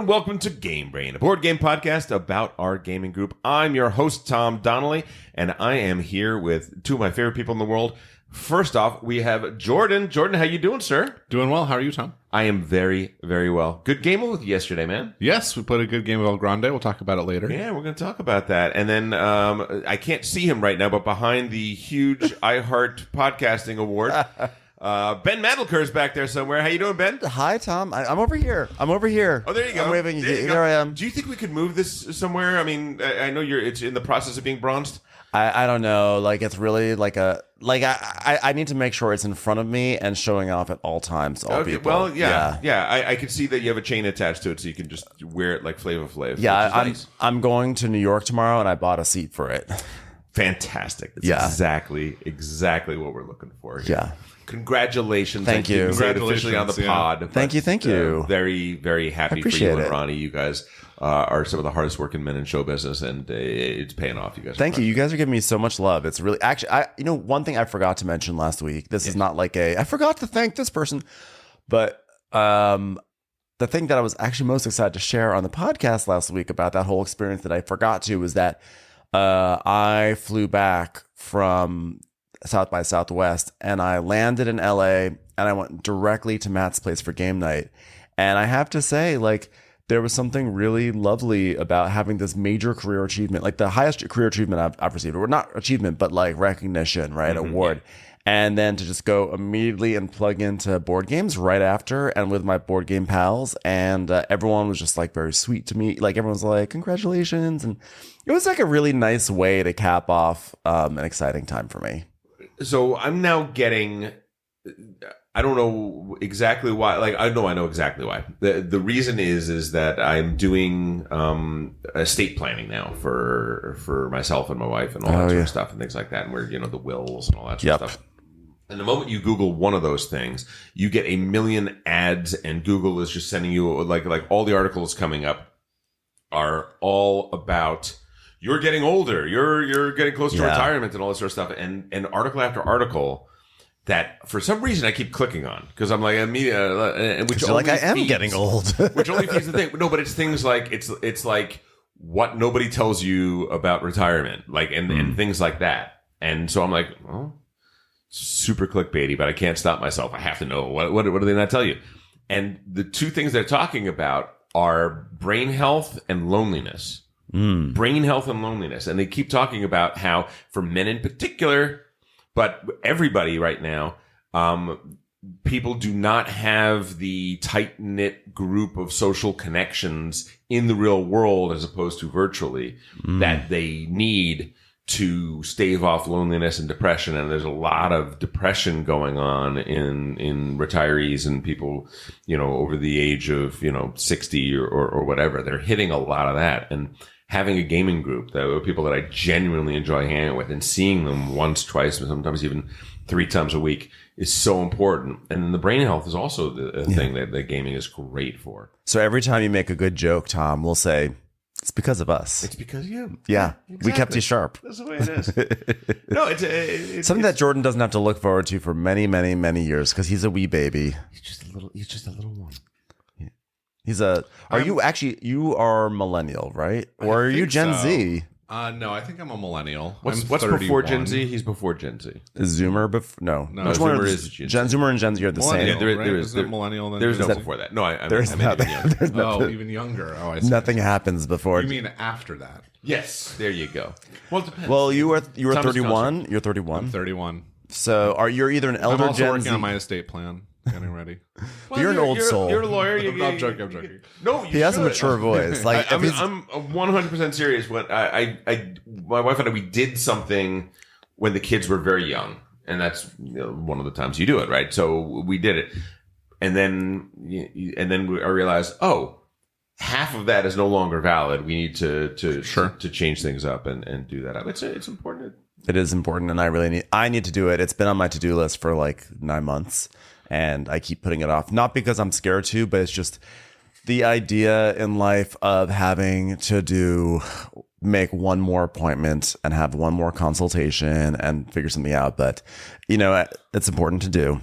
and welcome to Game Brain, a board game podcast about our gaming group. I'm your host, Tom Donnelly, and I am here with two of my favorite people in the world. First off, we have Jordan. Jordan, how you doing, sir? Doing well. How are you, Tom? I am very, very well. Good game with you yesterday, man. Yes, we played a good game of Grande. We'll talk about it later. Yeah, we're going to talk about that. And then I can't see him right now, but behind the huge iHeart Podcasting Award, Ben Mandelker is back there somewhere. How you doing, Ben? Hi, Tom. I'm over here. Oh, there you go. I'm waving. There I am. Do you think we could move this somewhere? I mean, I know it's in the process of being bronzed. I don't know. Like, it's really like I need to make sure it's in front of me and showing off at all times to all people. Well, yeah. I can see that you have a chain attached to it, so you can just wear it like Flavor Flav. Yeah, I'm going to New York tomorrow, and I bought a seat for it. Fantastic. That's exactly what we're looking for here. Yeah. Congratulations. Thank you. Officially on the pod. Thank you. Very, very happy for you and Ronnie. You guys are some of the hardest working men in show business, and it's paying off. You guys. Thank you. You guys are giving me so much love. It's really actually. One thing I forgot to mention last week. This is not like I forgot to thank this person, but the thing that I was actually most excited to share on the podcast last week about that whole experience that I forgot to was that I flew back from South by Southwest, and I landed in LA, and I went directly to Matt's place for game night. And I have to say, like, there was something really lovely about having this major career achievement, like the highest career achievement I've received, or not achievement, but like recognition, right? Award. And then to just go immediately and plug into board games right after, and with my board game pals, and everyone was just like very sweet to me. Like, everyone's like, congratulations. And it was like a really nice way to cap off an exciting time for me. So I'm now getting, I don't know exactly why. Like, I know exactly why. The reason is that I'm doing estate planning now for myself and my wife and all that sort of stuff and things like that. And we're, the wills and all that sort of stuff. And the moment you Google one of those things, you get a million ads, and Google is just sending you like all the articles coming up are all about you're getting older, you're getting close to retirement and all this sort of stuff. And article after article that for some reason I keep clicking on because I'm like, which like I am getting old, which only feeds the thing. No, but it's things like it's like what nobody tells you about retirement, like and things like that. And so I'm like, oh, super clickbaity, but I can't stop myself. I have to know what do they not tell you? And the two things they're talking about are brain health and loneliness. Brain health and loneliness. And they keep talking about how for men in particular, but everybody right now, people do not have the tight-knit group of social connections in the real world as opposed to virtually that they need to stave off loneliness and depression. And there's a lot of depression going on in retirees and people, over the age of, 60 or whatever. They're hitting a lot of that. And having a gaming group that are people that I genuinely enjoy hanging with and seeing them once, twice, sometimes even 3 times a week is so important. And then the brain health is also the thing that gaming is great for. So every time you make a good joke, Tom, we'll say, it's because of us. It's because of you. Yeah. Exactly. We kept you sharp. That's the way it is. No, it's something that Jordan doesn't have to look forward to for many, many, many years because he's a wee baby. He's just a little one. You are millennial, right? Or are you Gen Z? No, I think I'm a millennial. What's before Gen Z? He's before Gen Z. Is Zoomer No, which Zoomer one is Gen Z. Zoomer and Gen Z are the same. Yeah, there is millennial. Then there's no before that. No, there's nothing. Even younger. Oh, I see. Nothing happens before. You mean after that? Yes, there you go. Well, it depends. Well, you are 31. You're 31. I'm 31. So you're either an elder I'm also Gen working Z. on my estate plan. Getting ready. Well, you're an old soul. You're a lawyer. I'm joking. No, he has a mature voice. Like I'm 100% serious. When my wife and I, we did something when the kids were very young, and that's one of the times you do it, right? So we did it, and then I realized, half of that is no longer valid. We need to change things up and do that. It's important. It is important, and I need to do it. It's been on my to-do list for like 9 months. And I keep putting it off, not because I'm scared to, but it's just the idea in life of having to make one more appointment and have one more consultation and figure something out. But, it's important to do.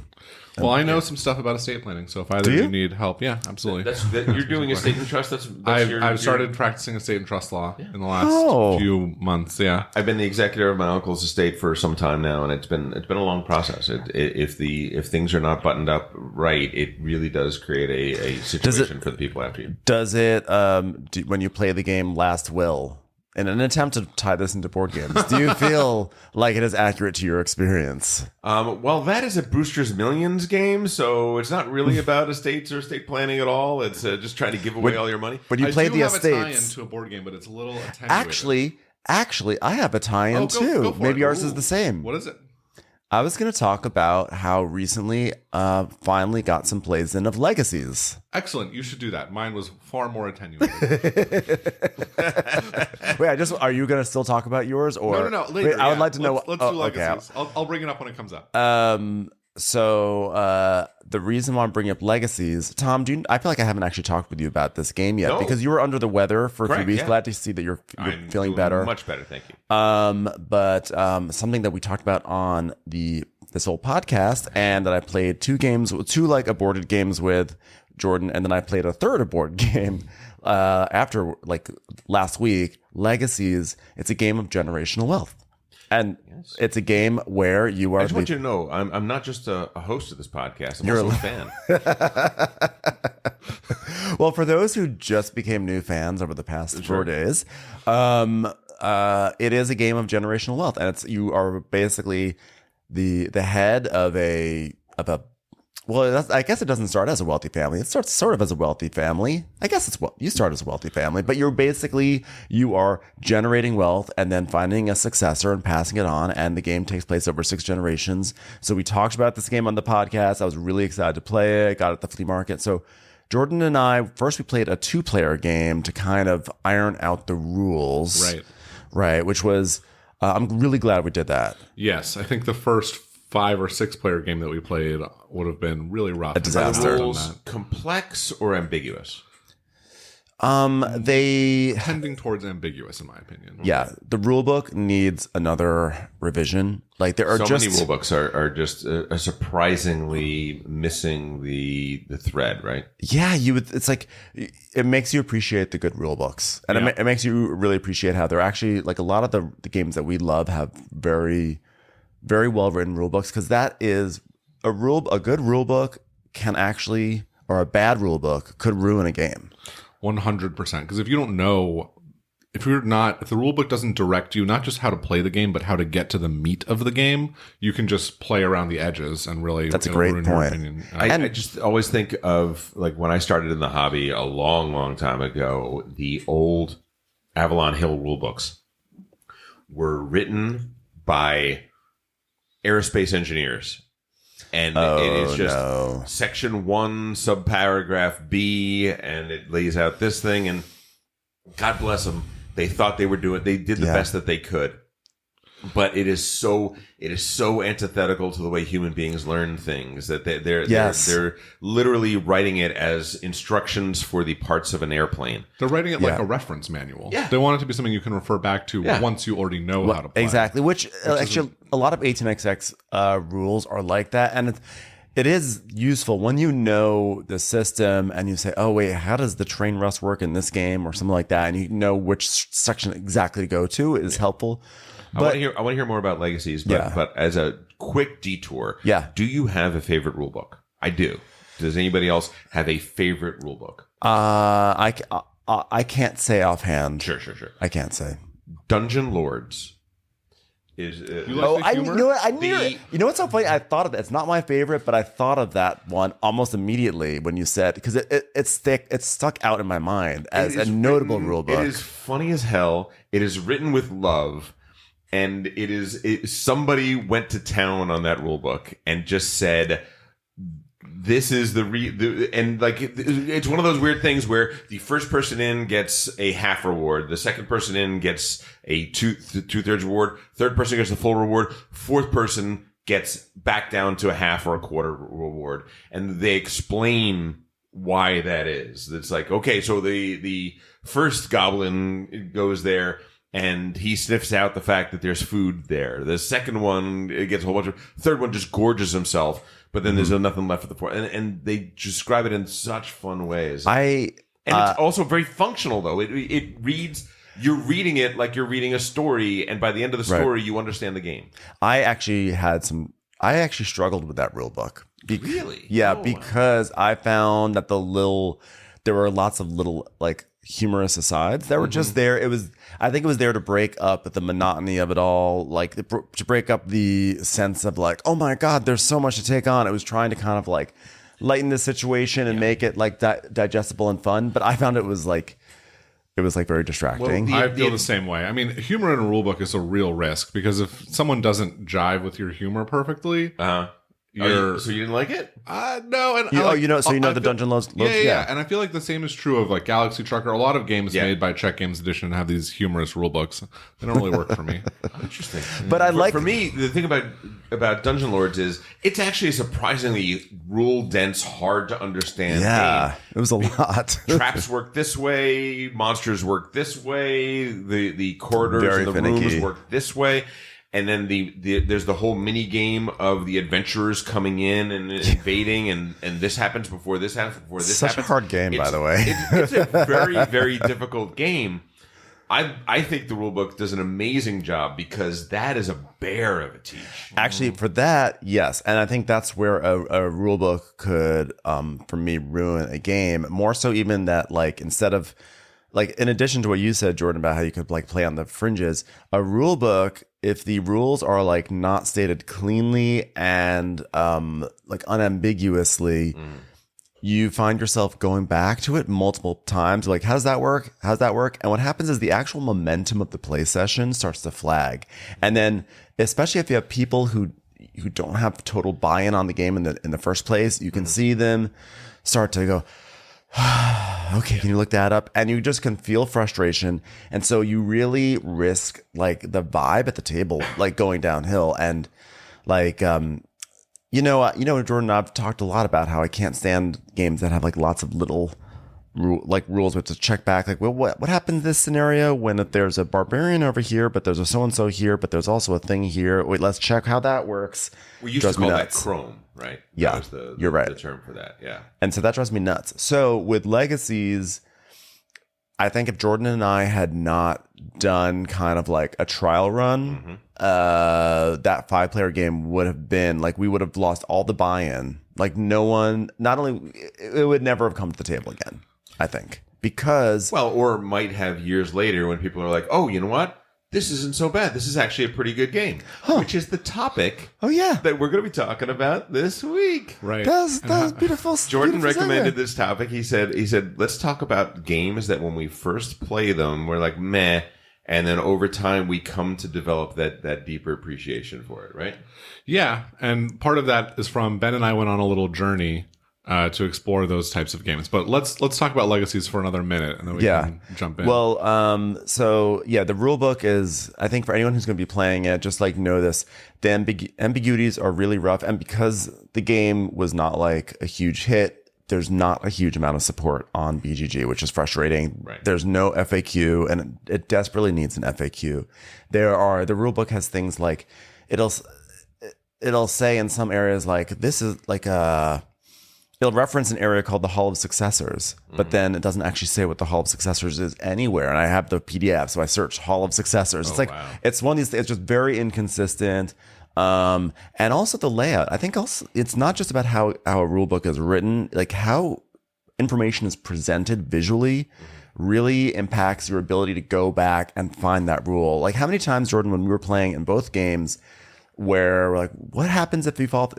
Well, I know some stuff about estate planning, so if either of you need help, yeah, absolutely. You're doing estate and trust. I've started practicing estate and trust law in the last few months. Yeah, I've been the executor of my uncle's estate for some time now, and it's been a long process. If things are not buttoned up right, it really does create a situation for the people after you. Does it when you play the game Last Will? In an attempt to tie this into board games, do you feel like it is accurate to your experience? Well, that is a Brewster's Millions game, so it's not really about estates or estate planning at all. It's just trying to give away all your money. When you play the estates, I do have a tie-in to a board game, but it's a little attenuated. Actually, I have a tie-in too. Go for Maybe it. ours is the same. What is it? I was going to talk about how recently finally got some plays in of Legacies. Excellent. You should do that. Mine was far more attenuated. Wait, are you going to still talk about yours? Or No. Later. Wait, I would like to know. Let's do Legacies. Okay. I'll bring it up when it comes up. So the reason why I'm bringing up Legacies, Tom, I feel like I haven't actually talked with you about this game yet because you were under the weather for a few weeks. Yeah. Glad to see that you're feeling better. Much better, thank you. But something that we talked about on this whole podcast, and that I played two like aborted games with Jordan, and then I played a third aborted game after like last week. Legacies. It's a game of generational wealth. And it's a game where you are. I just want you to know, I'm not just a host of this podcast. I'm also a fan. Well, for those who just became new fans over the past 4 days, it is a game of generational wealth, and you are basically the head of a. Well, I guess it doesn't start as a wealthy family. It starts sort of as a wealthy family. I guess you start as a wealthy family, but you are generating wealth and then finding a successor and passing it on. And the game takes place over 6 generations. So we talked about this game on the podcast. I was really excited to play it. Got it at the flea market. So Jordan and I, first we played a 2-player game to kind of iron out the rules. Right. Which was, I'm really glad we did that. Yes. I think the first 5 or 6 player game that we played would have been really rough. A disaster. Are the rules complex or ambiguous? They tending towards ambiguous, in my opinion. Yeah, the rule book needs another revision. Like there are many rule books are just surprisingly missing the thread, right? Yeah, it's like it makes you appreciate the good rule books, and it makes you really appreciate how they're actually like a lot of the games that we love have very, very well written rule books, because that is a good rule book can actually, or a bad rule book could ruin a game. 100%. Because if you don't know, if the rule book doesn't direct you not just how to play the game, but how to get to the meat of the game, you can just play around the edges and really. That's a great point. I just always think of like when I started in the hobby a long, long time ago, the old Avalon Hill rule books were written by aerospace engineers. And it is just section 1, subparagraph B, and it lays out this thing. And God bless them, they thought they did the best that they could. But it is so antithetical to the way human beings learn things that they're literally writing it as instructions for the parts of an airplane. They're writing it like a reference manual. Yeah. They want it to be something you can refer back to once you already know how to play. Exactly. Which actually a lot of 18xx rules are like that, and it is useful when you know the system and you say, oh wait, how does the train rust work in this game or something like that, and you know which section exactly to go to is helpful. I want to hear more about Legacies, but as a quick detour, do you have a favorite rule book? I do. Does anybody else have a favorite rule book? I can't say offhand. Sure. I can't say. Dungeon Lords is. You like the humor? You know what? You know what's so funny? I thought of that. It's not my favorite, but I thought of that one almost immediately when you said, because it's stuck out in my mind as a notable rule book. It is funny as hell. It is written with love. And somebody went to town on that rule book and just said, this is and like, it's one of those weird things where the first person in gets a half reward. The second person in gets a two-thirds reward. Third person gets the full reward. Fourth person gets back down to a half or a quarter reward. And they explain why that is. It's like, okay, so the first goblin goes there and he sniffs out the fact that there's food there. The second one, it gets a whole bunch of. Third one just gorges himself, but then there's nothing left for the fourth. And they describe it in such fun ways. And it's also very functional, though. It reads. You're reading it like you're reading a story, and by the end of the story, you understand the game. I actually struggled with that rule book. Really? Yeah, because I found that there were lots of little like humorous asides that were just there. I think it was there to break up the monotony of it all, like to break up the sense of like, oh my God, there's so much to take on. It was trying to kind of like lighten the situation and make it like digestible and fun. But I found it was very distracting. I feel the same way. I mean, humor in a rulebook is a real risk because if someone doesn't jive with your humor perfectly, so you didn't like it? No. And the dungeon loads. Yeah. And I feel like the same is true of like Galaxy Trucker. A lot of games made by Czech Games Edition have these humorous rulebooks. They don't really work for me. Interesting. But for me, the thing about Dungeon Lords is it's actually a surprisingly rule dense, hard to understand game. It was a lot. Traps work this way, monsters work this way, the corridors and the rooms work this way. And then there's the whole mini game of the adventurers coming in and invading, and this happens before this happens before this happens. Such a hard game, by the way. It's a very, very difficult game. I think the rulebook does an amazing job because that is a bear of a teach. Actually, for that, yes, and I think that's where a rulebook could, for me, ruin a game. More so, even that, like instead of, like in addition to what you said, Jordan, about how you could like play on the fringes, a rulebook, if the rules are like not stated cleanly and like unambiguously, you find yourself going back to it multiple times. Like, how does that work? How does that work? And what happens is the actual momentum of the play session starts to flag. And then, especially if you have people who don't have total buy-in on the game in the first place, you can see them start to go, okay, can you look that up? And you just can feel frustration. And so you really risk like the vibe at the table, like going downhill. And like, Jordan and I've talked a lot about how I can't stand games that have like lots of little rules with to check back. Like, well, what happens in this scenario when if there's a barbarian over here, but there's a so-and-so here, but there's also a thing here. Wait, let's check how that works. We used to call that Chrome, right? Yeah, that was you're right. The term for that, yeah. And so that drives me nuts. So with Legacies, I think if Jordan and I had not done kind of like a trial run, that 5-player game would have been like, we would have lost all the buy-in. Like no one, not only, it would never have come to the table again, I think. Because... Well, or might have years later when people are like, oh, you know what? This isn't so bad. This is actually a pretty good game, which is the topic that we're going to be talking about this week. Right. That's beautiful. Jordan recommended this topic. He said, let's talk about games that when we first play them, we're like, meh. And then over time, we come to develop that deeper appreciation for it, right? Yeah. And part of that is from Ben and I went on a little journey to explore those types of games. But let's talk about Legacies for another minute, and then we can jump in. Well, so yeah, the rule book is, I think for anyone who's going to be playing it, just like know this, the ambiguities are really rough. And because the game was not like a huge hit, there's not a huge amount of support on BGG, which is frustrating. Right. There's no FAQ, and it desperately needs an FAQ. The rule book has things like, it'll say in some areas like, this is like it'll reference an area called the Hall of Successors, but then it doesn't actually say what the Hall of Successors is anywhere. And I have the PDF, so I searched Hall of Successors. It's like, it's one of these things, it's just very inconsistent. And also the layout. I think also it's not just about how a rule book is written, like how information is presented visually really impacts your ability to go back and find that rule. Like how many times, Jordan, when we were playing in both games, where we're like, what happens if you fall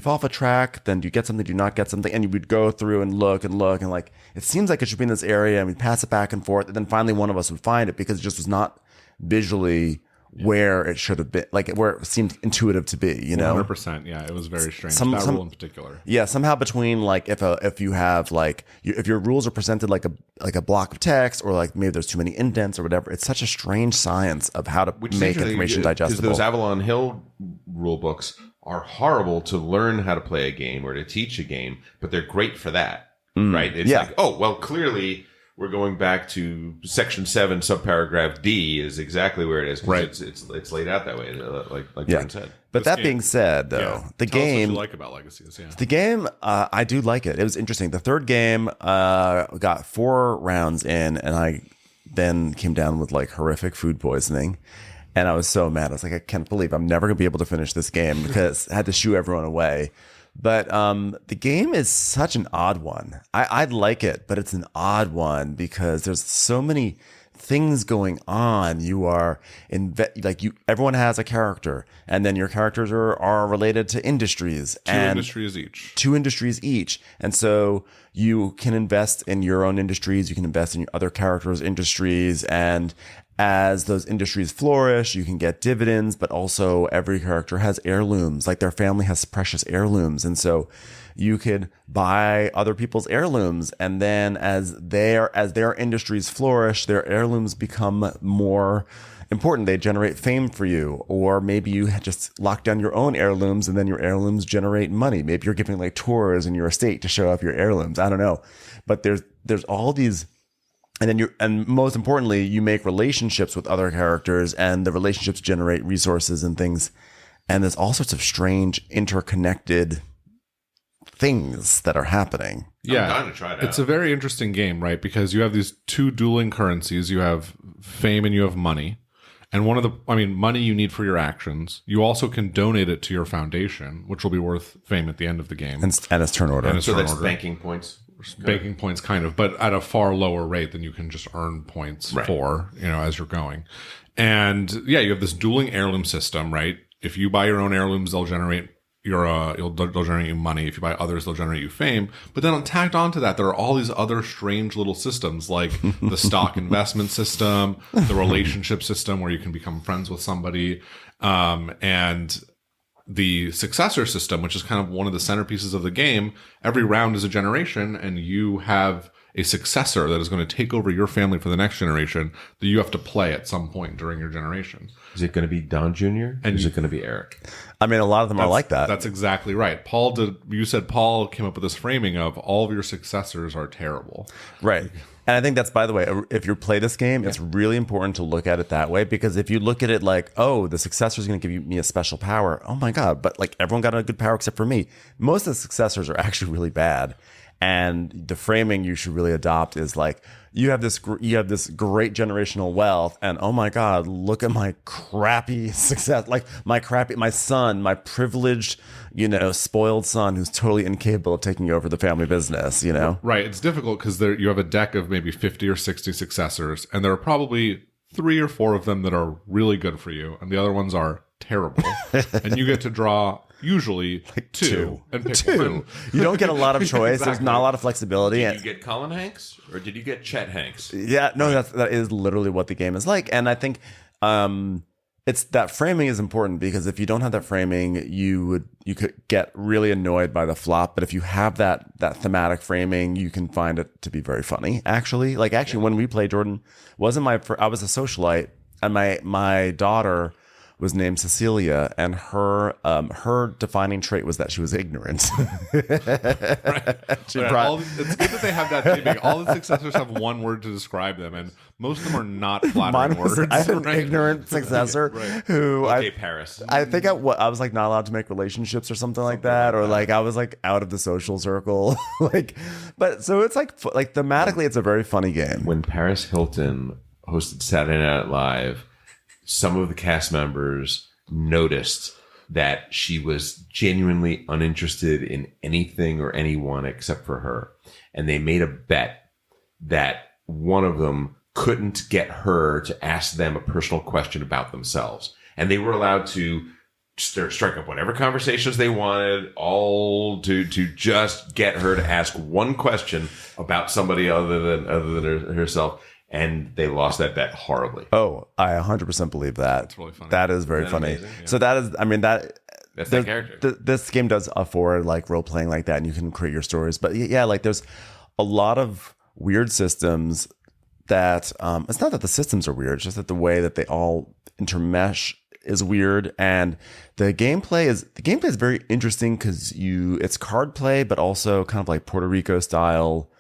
off a track? Then do you get something? Do you not get something? And you would go through and look and like, it seems like it should be in this area, and we'd pass it back and forth, and then finally one of us would find it because it just was not visually where it should have been, like where it seemed intuitive to be, you know? 100%. Yeah, it was very strange. That rule in particular. Yeah, somehow between like if you have like if your rules are presented like a block of text, or like maybe there's too many indents or whatever, it's such a strange science of how to make information digestible. Because those Avalon Hill rule books are horrible to learn how to play a game or to teach a game, but they're great for that, right? It's like, oh, well, clearly we're going back to Section 7, subparagraph D is exactly where it is. Right. It's laid out that way, like Jordan said. But that being said, though, the Tell game... us what you like about Legacies, The game, I do like it. It was interesting. The third game got 4 rounds in, and I then came down with like horrific food poisoning. And I was so mad. I was like, I can't believe I'm never going to be able to finish this game because I had to shoo everyone away. But the game is such an odd one. I like it, but it's an odd one because there's so many things going on. You are everyone has a character, and then your characters are related to industries. Two industries each. And so you can invest in your own industries. You can invest in your other characters' industries. And as those industries flourish, you can get dividends, but also every character has heirlooms, like their family has precious heirlooms. And so you could buy other people's heirlooms. And then as their industries flourish, their heirlooms become more important. They generate fame for you. Or maybe you just lock down your own heirlooms and then your heirlooms generate money. Maybe you're giving like tours in your estate to show off your heirlooms. I don't know. But there's all these. And most importantly, you make relationships with other characters, and the relationships generate resources and things. And there's all sorts of strange, interconnected things that are happening. Yeah, I'm dying to try it out. It's a very interesting game, right? Because you have these two dueling currencies. You have fame and you have money. And money you need for your actions. You also can donate it to your foundation, which will be worth fame at the end of the game. And its turn order. So that's banking points. Banking points, kind of, but at a far lower rate than you can just earn points for, as you're going. And yeah, you have this dueling heirloom system, right? If you buy your own heirlooms, they'll generate they'll generate you money. If you buy others, they'll generate you fame. But then tagged onto that, there are all these other strange little systems, like the stock investment system, the relationship system, where you can become friends with somebody, and the successor system, which is kind of one of the centerpieces of the game. Every round is a generation, and you have a successor that is going to take over your family for the next generation that you have to play at some point during your generation. Is it going to be Don Jr.? And is it going to be Eric? I mean, a lot of them are like that. That's exactly right. You said Paul came up with this framing of all of your successors are terrible. Right. And I think that's, by the way, if you play this game, it's really important to look at it that way, because if you look at it like, oh, the successor is going to give me a special power. Oh my God. But like everyone got a good power except for me. Most of the successors are actually really bad. And the framing you should really adopt is like, you have this great generational wealth, and oh my God, look at my crappy success. Like my son, my privileged, spoiled son who's totally incapable of taking over the family business, Right. It's difficult because you have a deck of maybe 50 or 60 successors, and there are probably 3 or 4 of them that are really good for you, and the other ones are terrible. And you get to draw usually like 2 and pick 1. You don't get a lot of choice. Exactly. There's not a lot of flexibility. Did you get Colin Hanks or did you get Chet Hanks? Yeah, no, that is literally what the game is like. And I think it's that framing is important, because if you don't have that framing, you could get really annoyed by the flop. But if you have that thematic framing, you can find it to be very funny. Actually, when we played, Jordan I was a socialite, and my daughter was named Cecilia, and her defining trait was that she was ignorant. Right. It's good that they have that thing. All the successors have one word to describe them, and most of them are not flattering words. I had an ignorant successor who Paris. I think I was like not allowed to make relationships or something like that, or like I was like out of the social circle. But so it's like thematically, it's a very funny game. When Paris Hilton hosted Saturday Night Live, some of the cast members noticed that she was genuinely uninterested in anything or anyone except for her. And they made a bet that one of them couldn't get her to ask them a personal question about themselves. And they were allowed to strike up whatever conversations they wanted, all to just get her to ask one question about somebody other than herself. And they lost that bet horribly. Oh, I 100% believe that. That's really funny. That is very funny. Amazing? Yeah. So that is, that's that character. This game does afford like role playing like that, and you can create your stories. But yeah, like there's a lot of weird systems that it's not that the systems are weird, it's just that the way that they all intermesh is weird. And the gameplay is very interesting because it's card play, but also kind of like Puerto Rico style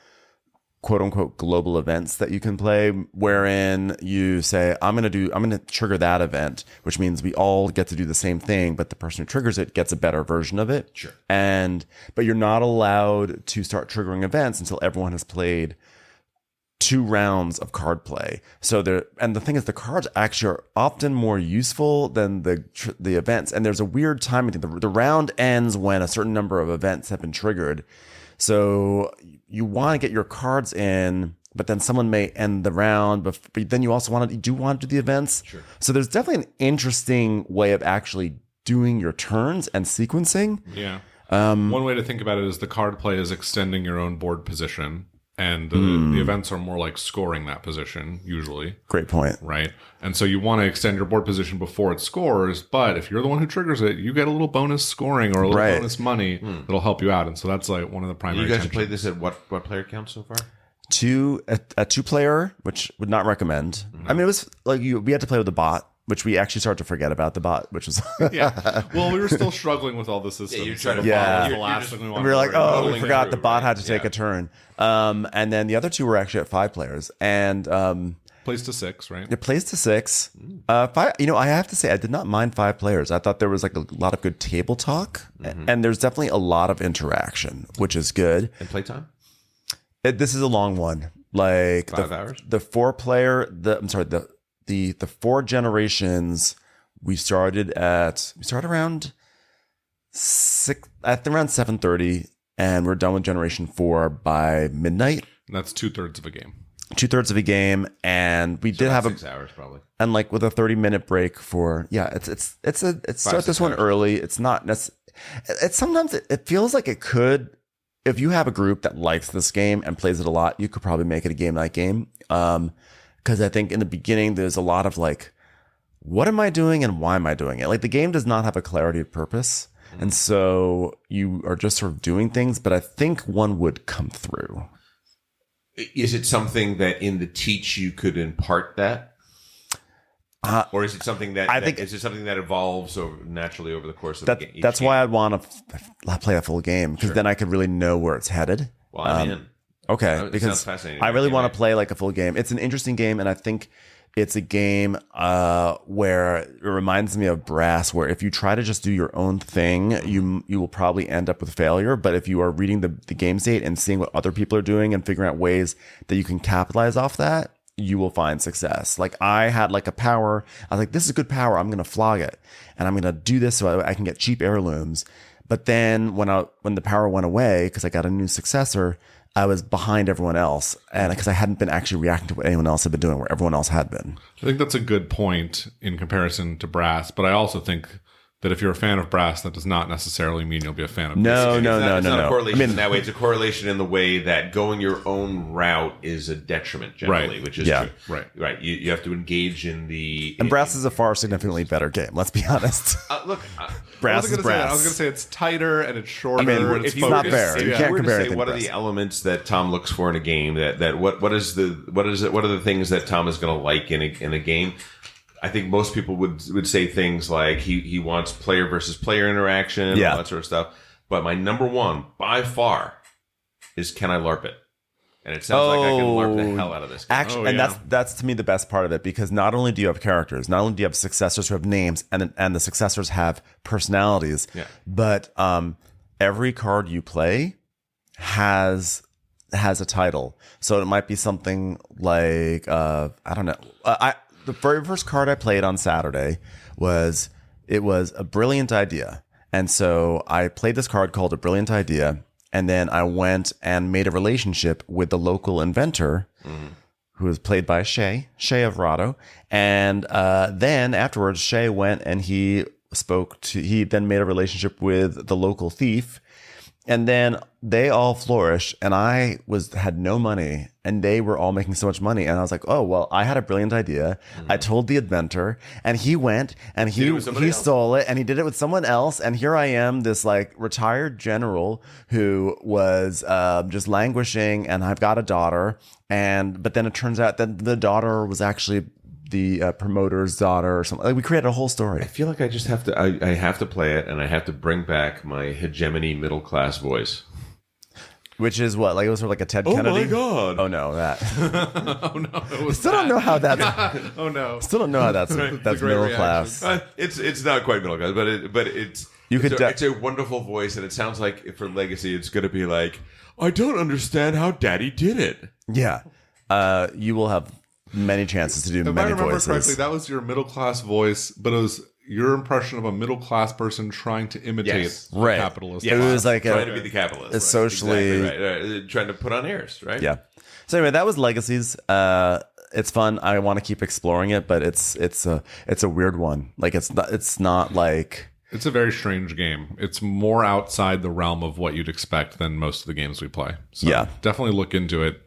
quote unquote global events that you can play, wherein you say, I'm going to trigger that event, which means we all get to do the same thing, but the person who triggers it gets a better version of it. Sure. But you're not allowed to start triggering events until everyone has played 2 rounds of card play. So the thing is, the cards actually are often more useful than the events. And there's a weird timing thing. The round ends when a certain number of events have been triggered. So you want to get your cards in, but then someone may end the round, but then you also want to do the events. Sure. So there's definitely an interesting way of actually doing your turns and sequencing. Yeah. One way to think about it is the card play is extending your own board position, and the events are more like scoring that position, usually. Great point. Right? And so you want to extend your board position before it scores, but if you're the one who triggers it, you get a little bonus scoring or a little bonus money that'll help you out. And so that's like one of the primary You guys have tensions. played this at what player count so far? A 2-player, which would not recommend. I mean, it was like we had to play with the bot, which we actually started to forget about the bot, which was Yeah. Well, we were still struggling with all the systems. you're trying to Yeah. follow. The last thing we wanted we were like, to worry about. we forgot the bot had to right? take a turn. And then the other 2 were actually at 5 players, and Plays to 6, right? it plays to 6. 5. I have to say, I did not mind 5 players. I thought there was like a lot of good table talk, and there's definitely a lot of interaction, which is good. And playtime? This is a long one, like 5 hours. The 4-player. The 4 generations. We started around 7:30, and we're done with generation 4 by midnight. And that's 2/3 of a game. 2/3 of a game, and we did have 6 hours probably. and like with a 30-minute break for it's start this one hours. early. It's not it's sometimes it feels like it could, if you have a group that likes this game and plays it a lot, you could probably make it a game night game. Because I think in the beginning there's a lot of like, what am I doing and why am I doing it? Like, the game does not have a clarity of purpose. And so you are just sort of doing things, but I think one would come through. Is it something that in the teach you could impart that? Or is it something that is it something that evolves naturally over the course of the game? That's why I'd want to play a full game, because then I could really know where it's headed. Well, I'm in. Okay, That because sounds fascinating. I really Can't want wait. to play like a full game. It's an interesting game, and I think it's a game where it reminds me of Brass, where if you try to just do your own thing, you will probably end up with failure. But if you are reading the game state and seeing what other people are doing and figuring out ways that you can capitalize off that, you will find success. Like, I had like a power. I was like, this is a good power. I'm going to flog it, and I'm going to do this so I can get cheap heirlooms. But then when the power went away, because I got a new successor, I was behind everyone else, and because I hadn't been actually reacting to what anyone else had been doing, where everyone else had been. I think that's a good point in comparison to Brass, but I also think that if you're a fan of Brass, that does not necessarily mean you'll be a fan of No. It's not a correlation I mean, in that way. It's a correlation in the way that going your own route is a detriment generally, Right. which is Yeah. true. Right. You have to engage in the... And Brass is a far significantly better game. Let's be honest. Look... Brass I is was Brass. going to say it's tighter and it's shorter. I mean, and it's it's not focused. fair. You Yeah. can't If you were to compare say, anything what to are the Brass. elements that Tom looks for in a game? What are the things that Tom is going to like in a game? I think most people would say things like he wants player versus player interaction, Yeah. all that sort of stuff. But my number one by far is, can I LARP it? And it sounds like I can LARP the hell out of this game. Actually, Oh, and yeah. that's to me the best part of it, because not only do you have characters, not only do you have successors who have names, and the successors have personalities, Yeah. but every card you play has a title. So it might be something like I don't know. The very first card I played on Saturday was a brilliant idea, and so I played this card called A Brilliant Idea. And then I went and made a relationship with the local inventor, who was played by Shay of Rado. And then afterwards, Shay went and he then made a relationship with the local thief. And then they all flourished, and I had no money, and they were all making so much money. And I was like, oh, well, I had a brilliant idea. I told the inventor, and he went and he stole it, and he did it with someone else. And here I am, this like retired general who was just languishing, and I've got a daughter. But then it turns out that the daughter was actually the promoter's daughter or something. Like, we created a whole story. I feel like I just have to. I have to play it, and I have to bring back my hegemony middle class voice. Which is what? Like it was sort of like a Ted Oh Kennedy? my God. Oh no, that. Oh no! It was Still don't know how that's. Oh no! Still don't know how that's It's a that's great middle reaction. class. It's not quite middle class, but it's it's a wonderful voice, and it sounds like for Legacy, it's going to be like, I don't understand how Daddy did it. Yeah, you will have many chances to do If many I remember voices. correctly, that was your middle class voice, but it was your impression of a middle class person trying to imitate Yes. a Right. capitalist. It was like Trying to be the capitalist. a socially- Exactly right. Trying to put on airs, right? Yeah. So anyway, that was Legacies. It's fun. I want to keep exploring it, but it's a weird one. Like it's not like. It's a very strange game. It's more outside the realm of what you'd expect than most of the games we play. So Yeah. definitely look into it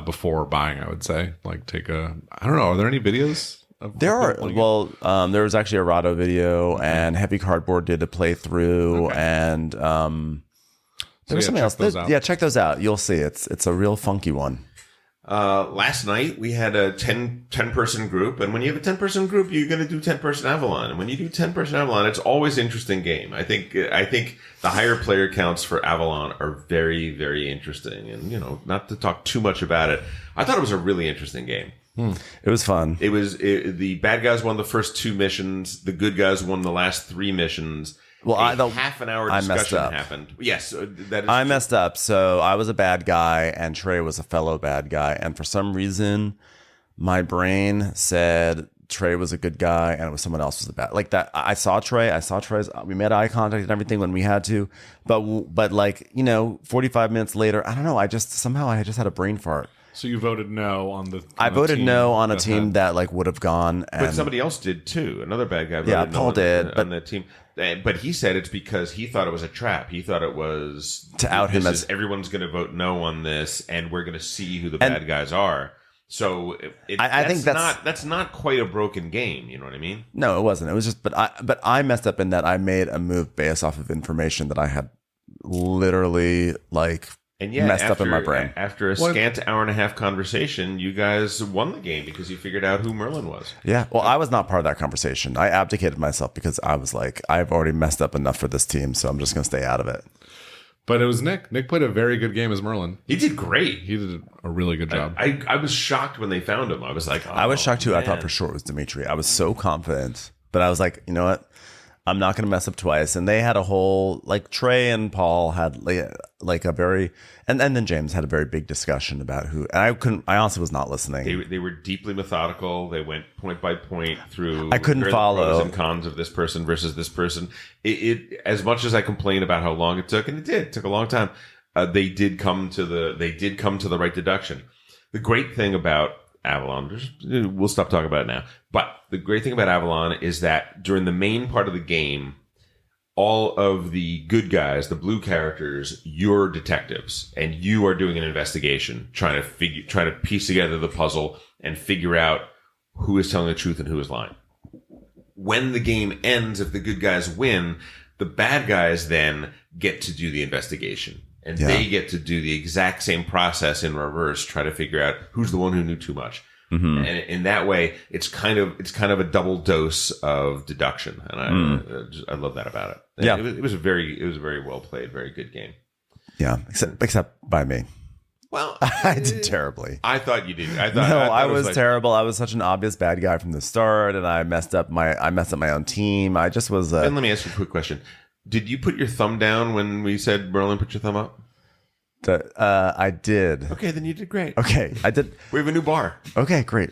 before buying, I would say. Like I don't know, are there any videos? There are there was actually a Rado video, and Heavy Cardboard did a playthrough, and there was something else. Yeah, check those out. You'll see it's a real funky one. Last night we had a 10 person group, and when you have a 10-person group, you're going to do 10-person Avalon, and when you do 10-person Avalon, it's always an interesting game. I think the higher player counts for Avalon are very, very interesting, and not to talk too much about it, I thought it was a really interesting game. It was fun. The bad guys won the first 2 missions, the good guys won the last 3 missions. Well, half an hour discussion happened. Yes, that is. I messed up. So I was a bad guy, and Trey was a fellow bad guy. And for some reason, my brain said Trey was a good guy, and it was someone else was the bad. Like that, I saw Trey. We made eye contact and everything when we had to. But like 45 minutes later, I don't know. I just had a brain fart. So you voted no on the. I voted no on a team that like would have gone. And, but somebody else did too. Another bad guy voted Yeah, no Paul did, on the team. But he said it's because he thought it was a trap. He thought it was to out him as everyone's going to vote no on this, and we're going to see who the bad guys are. So I think that's not quite a broken game. You know what I mean? No, it wasn't. It was just, but I messed up in that I made a move based off of information that I had literally like. And yeah, messed up in my brain. After a scant hour and a half conversation, you guys won the game because you figured out who Merlin was. Yeah. Well, I was not part of that conversation. I abdicated myself because I was like, I've already messed up enough for this team, so I'm just going to stay out of it. But it was Nick. Nick played a very good game as Merlin. He did great. He did a really good job. I was shocked when they found him. I was like, I was shocked too. Man. I thought for sure it was Dimitri. I was so confident, but I was like, you know what? I'm not going to mess up twice. And they had a whole, like Trey and Paul had like a very, and then James had a very big discussion about who, and I honestly was not listening. They were deeply methodical. They went point by point through. I couldn't follow the pros and cons of this person versus this person. It as much as I complain about how long it took, and it took a long time. They did come to the right deduction. The great thing about Avalon, we'll stop talking about it now. But the great thing about Avalon is that during the main part of the game, all of the good guys, the blue characters, you're detectives, and you are doing an investigation, trying to piece together the puzzle and figure out who is telling the truth and who is lying. When the game ends, if the good guys win, the bad guys then get to do the investigation. And they get to do the exact same process in reverse, try to figure out who's the one who knew too much. Mm-hmm. And in that way, it's kind of a double dose of deduction, and I love that about it. Yeah, it was a very well played, very good game. Yeah, except by me. Well, I did terribly. I thought you did. I was terrible. I was such an obvious bad guy from the start, and I messed up my own team. I just was. And let me ask you a quick question. Did you put your thumb down when we said Merlin put your thumb up? I did. Okay, then you did great. Okay, I did. We have a new bar. Okay, great.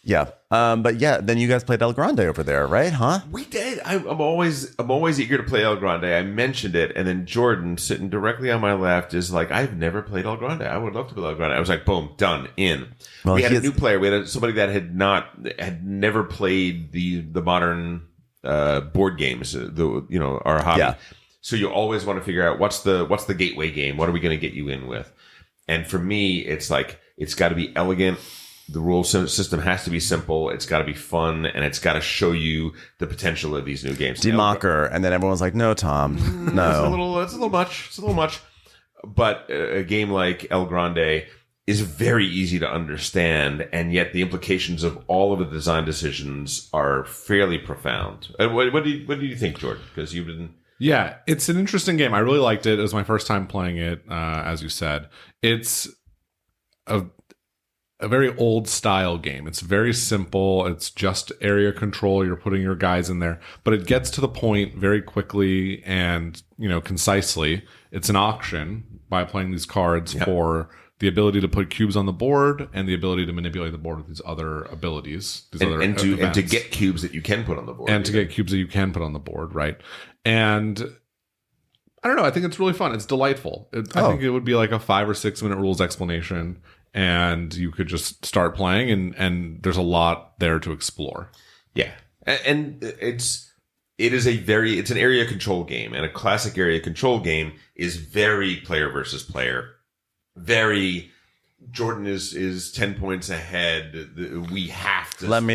Yeah. But yeah, then you guys played El Grande over there, right? Huh? We did. I'm always eager to play El Grande. I mentioned it, and then Jordan, sitting directly on my left, is like, I've never played El Grande. I would love to play El Grande. I was like, boom, done, in. Well, we had a new player. We had somebody that had never played the modern board games, our hobby. Yeah. So you always want to figure out what's the gateway game? What are we going to get you in with? And for me, it's like, it's got to be elegant. The rule system has to be simple. It's got to be fun, and it's got to show you the potential of these new games. Democker, and then everyone's like, "No, Tom, no." It's a little much. But a game like El Grande is very easy to understand, and yet the implications of all of the design decisions are fairly profound. What do you think, Jordan? Because you've been Yeah, it's an interesting game. I really liked it. It was my first time playing it, as you said. It's a very old style game. It's very simple. It's just area control. You're putting your guys in there, but it gets to the point very quickly and, concisely. It's an auction by playing these cards for the ability to put cubes on the board and the ability to manipulate the board with these other abilities, and to get cubes that you can put on the board, to get cubes that you can put on the board, right? And I don't know. I think it's really fun. It's delightful. I think it would be like a 5 or 6 minute rules explanation, and you could just start playing, and there's a lot there to explore. Yeah, and it's an area control game, and a classic area control game is very player versus player. Very, Jordan is 10 points ahead. We have to come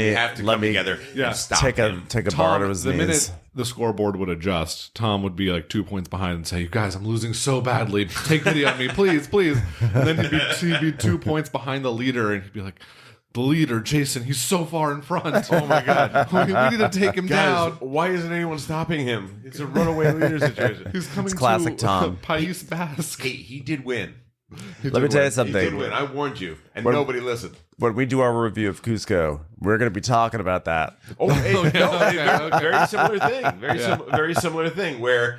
together and stop him. Take a bar to his knees. The minute the scoreboard would adjust, Tom would be like 2 points behind and say, "You guys, I'm losing so badly. Take pity on me, please." And then he'd be 2 points behind the leader, and he'd be like, "The leader, Jason, he's so far in front. Oh my God, we need to take him down. Why isn't anyone stopping him? It's a runaway leader situation." He's coming classic to Tom. Pais Basque. Hey, he did win. Let me tell you something. He did win. I warned you, and nobody listened. When we do our review of Cusco, we're going to be talking about that. Very similar thing. Very similar thing where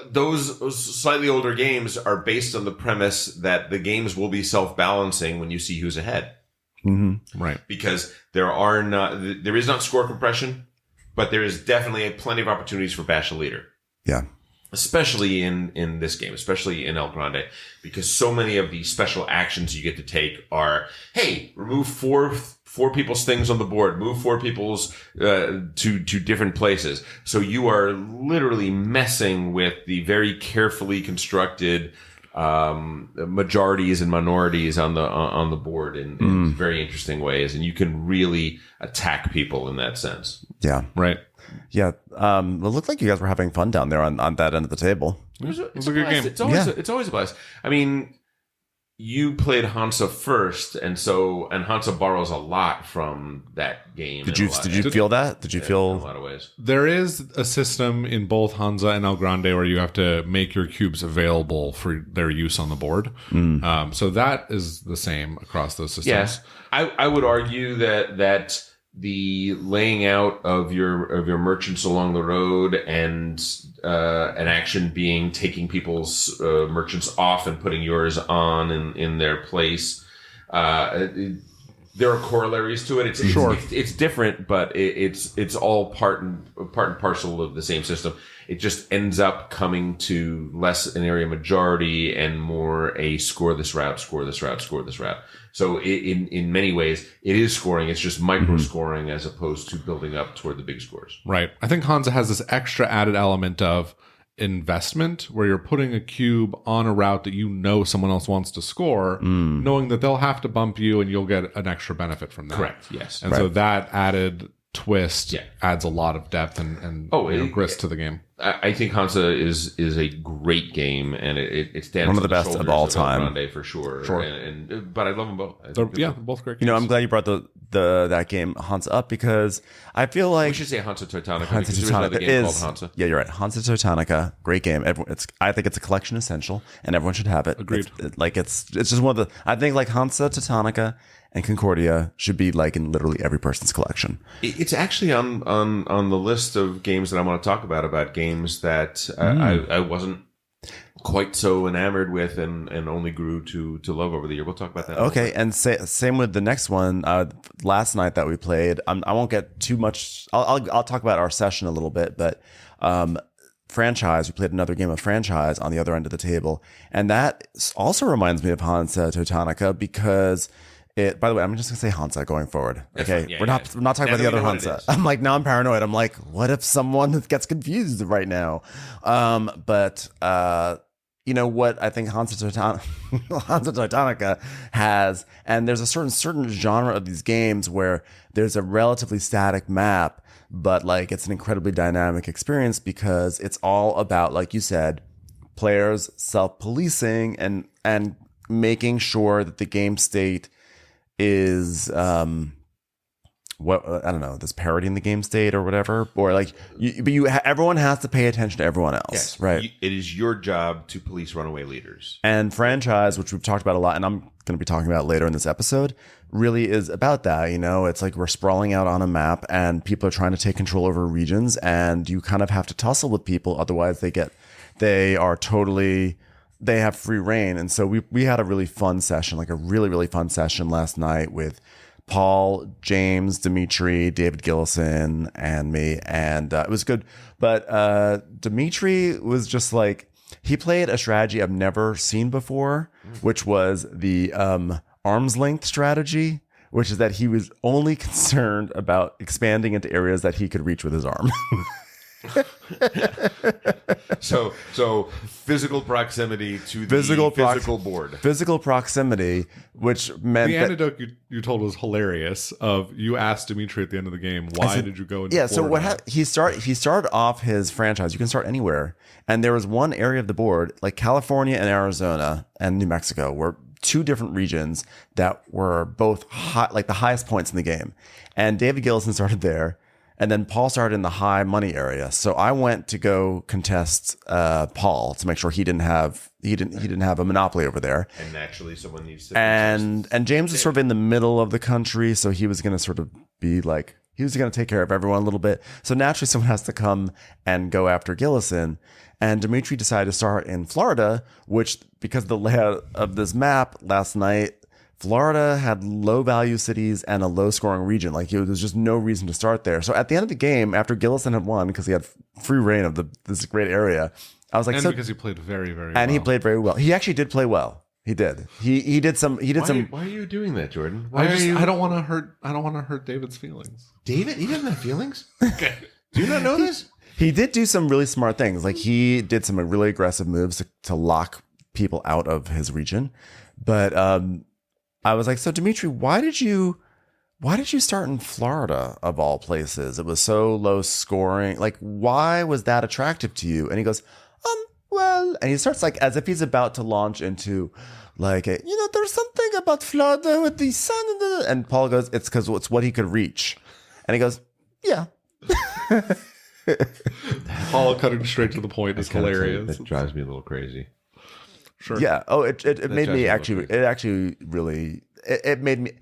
those slightly older games are based on the premise that the games will be self-balancing when you see who's ahead. Mm-hmm. Right. Because there is not score compression, but there is definitely plenty of opportunities for bash a leader. Yeah. Especially in this game, especially in El Grande, because so many of the special actions you get to take are, hey, remove four people's things on the board, move 4 people's to different places. So you are literally messing with the very carefully constructed majorities and minorities on the board in very interesting ways, and you can really attack people in that sense. Yeah. Right. Yeah. It looked like you guys were having fun down there on that end of the table. It's a good game. It's always a blast. I mean, you played Hansa first, and Hansa borrows a lot from that game. Did you feel that? Did you feel in a lot of ways? There is a system in both Hansa and El Grande where you have to make your cubes available for their use on the board. So that is the same across those systems. Yes, I would argue that the laying out of your merchants along the road and an action being taking people's merchants off and putting yours on in their place. There are corollaries to it. It's different, but it's all part and parcel of the same system. It just ends up coming to less an area majority and more a score this route. So in many ways, it is scoring. It's just micro scoring as opposed to building up toward the big scores. Right. I think Hansa has this extra added element of investment where you're putting a cube on a route that someone else wants to score, knowing that they'll have to bump you and you'll get an extra benefit from that. Correct. Yes. And so that added twist adds a lot of depth and grist to the game. I think Hansa is a great game, and it stands one of the best of all time, Grande for sure. But I love them both. They're both great games. I'm glad you brought that game Hansa up because I feel like we should say Hansa Teutonica. Hansa Teutonica game called Hansa. Yeah, you're right. Hansa Teutonica, great game. I think it's a collection essential, and everyone should have it. Agreed. It's just one of the. I think like Hansa Teutonica and Concordia should be like in literally every person's collection. It's actually on the list of games that I want to talk about games that I wasn't quite so enamored with and only grew to love over the year. We'll talk about that. Okay, and same with the next one. Last night that we played, I won't get too much. I'll talk about our session a little bit, but Franchise. We played another game of Franchise on the other end of the table, and that also reminds me of Hansa Teutonica because. By the way, I'm just gonna say Hansa going forward. Okay, we're not talking about the other Hansa. I'm like, now I'm paranoid. I'm like, what if someone gets confused right now? But you know what? I think Hansa Teutonica has, and there's a certain genre of these games where there's a relatively static map, but like it's an incredibly dynamic experience because it's all about, like you said, players self-policing and making sure that the game state is what I don't know, this parodying the game state or whatever, or like everyone has to pay attention to everyone else, Yes. right? It is your job to police runaway leaders. And franchise, which we've talked about a lot, and I'm going to be talking about later in this episode, really is about that. You know, it's like we're sprawling out on a map and people are trying to take control over regions, and you kind of have to tussle with people. Otherwise they have free reign. And so we had a really fun session, like a really, really fun session last night with Paul, James, Dimitri, David Gillison, and me. And it was good. But Dimitri was just like, he played a strategy I've never seen before, which was the arm's length strategy, which is that he was only concerned about expanding into areas that he could reach with his arm. So physical proximity to the physical board. Physical proximity, which meant the anecdote you told was hilarious. Of you asked Dimitri at the end of the game, why did you go into Florida? So what happened? He started off his franchise. You can start anywhere, and there was one area of the board, like California and Arizona and New Mexico, were two different regions that were both high, like the highest points in the game. And David Gillison started there. And then Paul started in the high money area. So I went to go contest Paul to make sure he didn't have a monopoly over there. And naturally, someone needs to. And James was sort of in the middle of the country, so he was going to sort of be like, he was going to take care of everyone a little bit. So naturally, someone has to come and go after Gillison. And Dimitri decided to start in Florida, which, because of the layout of this map last night, Florida had low value cities and a low scoring region. Like there's just no reason to start there. So at the end of the game, after Gillison had won, because he had free reign of this great area, I was like, and because he played very, very well. And he played very well. He actually did play well. He did. He did some. Why are you doing that, Jordan? I don't want to hurt David's feelings. David, he doesn't have feelings. Okay. Do you not know this? He did do some really smart things. Like he did some really aggressive moves to lock people out of his region. But I was like, so Dimitri, why did you start in Florida of all places? It was so low scoring. Like, why was that attractive to you? And he goes, well, and he starts like as if he's about to launch into like there's something about Florida with the sun and Paul goes, it's because it's what he could reach. And he goes, yeah. Paul cutting straight to the point is hilarious. That drives me a little crazy. Sure. Yeah. Oh, it made me actually. It actually really. It made me.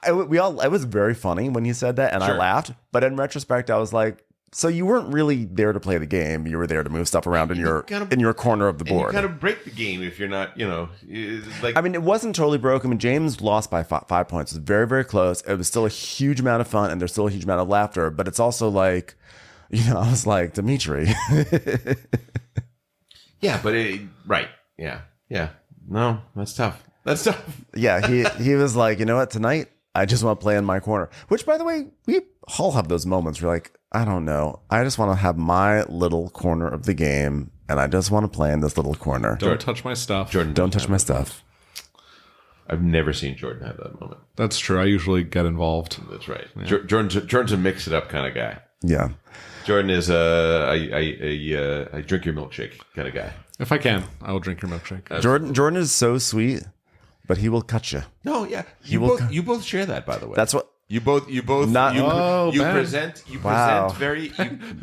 It was very funny when you said that, and I laughed. But in retrospect, I was like, so you weren't really there to play the game. You were there to move stuff around in your corner of the board. You kind of break the game if you're not, like. I mean, it wasn't totally broken. I mean, James lost by 5 points. It was very, very close. It was still a huge amount of fun, and there's still a huge amount of laughter. But it's also like, I was like, Dimitri. Yeah, but right. Yeah. Yeah. No, that's tough. That's tough. Yeah, he was like, you know what, tonight I just want to play in my corner. Which, by the way, we all have those moments where you're like, I don't know. I just want to have my little corner of the game, and I just want to play in this little corner. Don't touch my stuff. Jordan, don't touch my stuff. I've never seen Jordan have that moment. That's true. I usually get involved. That's right. Yeah. Jordan's a mix it up kind of guy. Yeah. Jordan is a drink your milkshake kind of guy. If I can, I will drink your milkshake. Jordan is so sweet, but he will cut you. No, yeah. You both share that, by the way. That's what you both not, you present very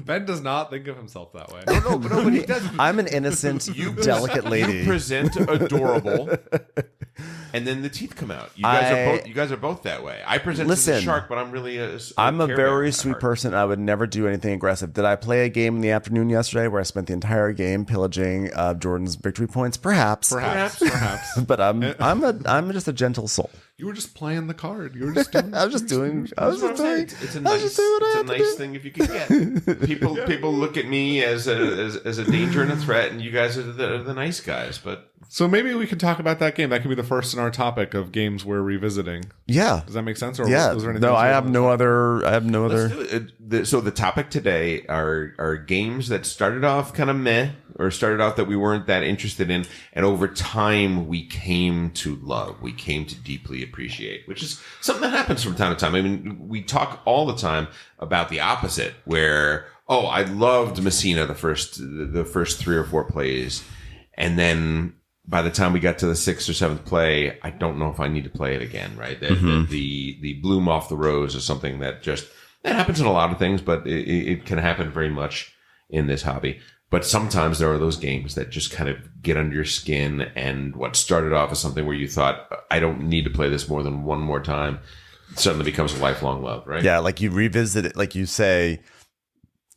Ben does not think of himself that way. No, but he does. I'm an innocent, delicate lady. You present adorable, and then the teeth come out. You guys are both that way. I present as a shark, but I'm really I'm a very sweet person. I would never do anything aggressive. Did I play a game in the afternoon yesterday where I spent the entire game pillaging Jordan's victory points? Perhaps. But I'm just a gentle soul. You were just playing the card. You were just doing. It's a nice thing if you can get. People look at me as a danger and a threat, and you guys are the nice guys. But so maybe we could talk about that game. That could be the first in our topic of games we're revisiting. Yeah. Does that make sense? Or yeah. was there anything I have no other. So the topic today are games that started off kind of meh, or started off that we weren't that interested in, and over time we came to love, we came to deeply appreciate, which is something that happens from time to time. I mean, we talk all the time about the opposite, where I loved Messina the first 3 or 4 plays, and then by the time we got to the 6th or 7th play, I don't know if I need to play it again, right? The bloom off the rose is something that happens in a lot of things, but it can happen very much in this hobby. But sometimes there are those games that just kind of get under your skin, and what started off as something where you thought, I don't need to play this more than one more time, suddenly becomes a lifelong love, right? Yeah, like you revisit it, like you say,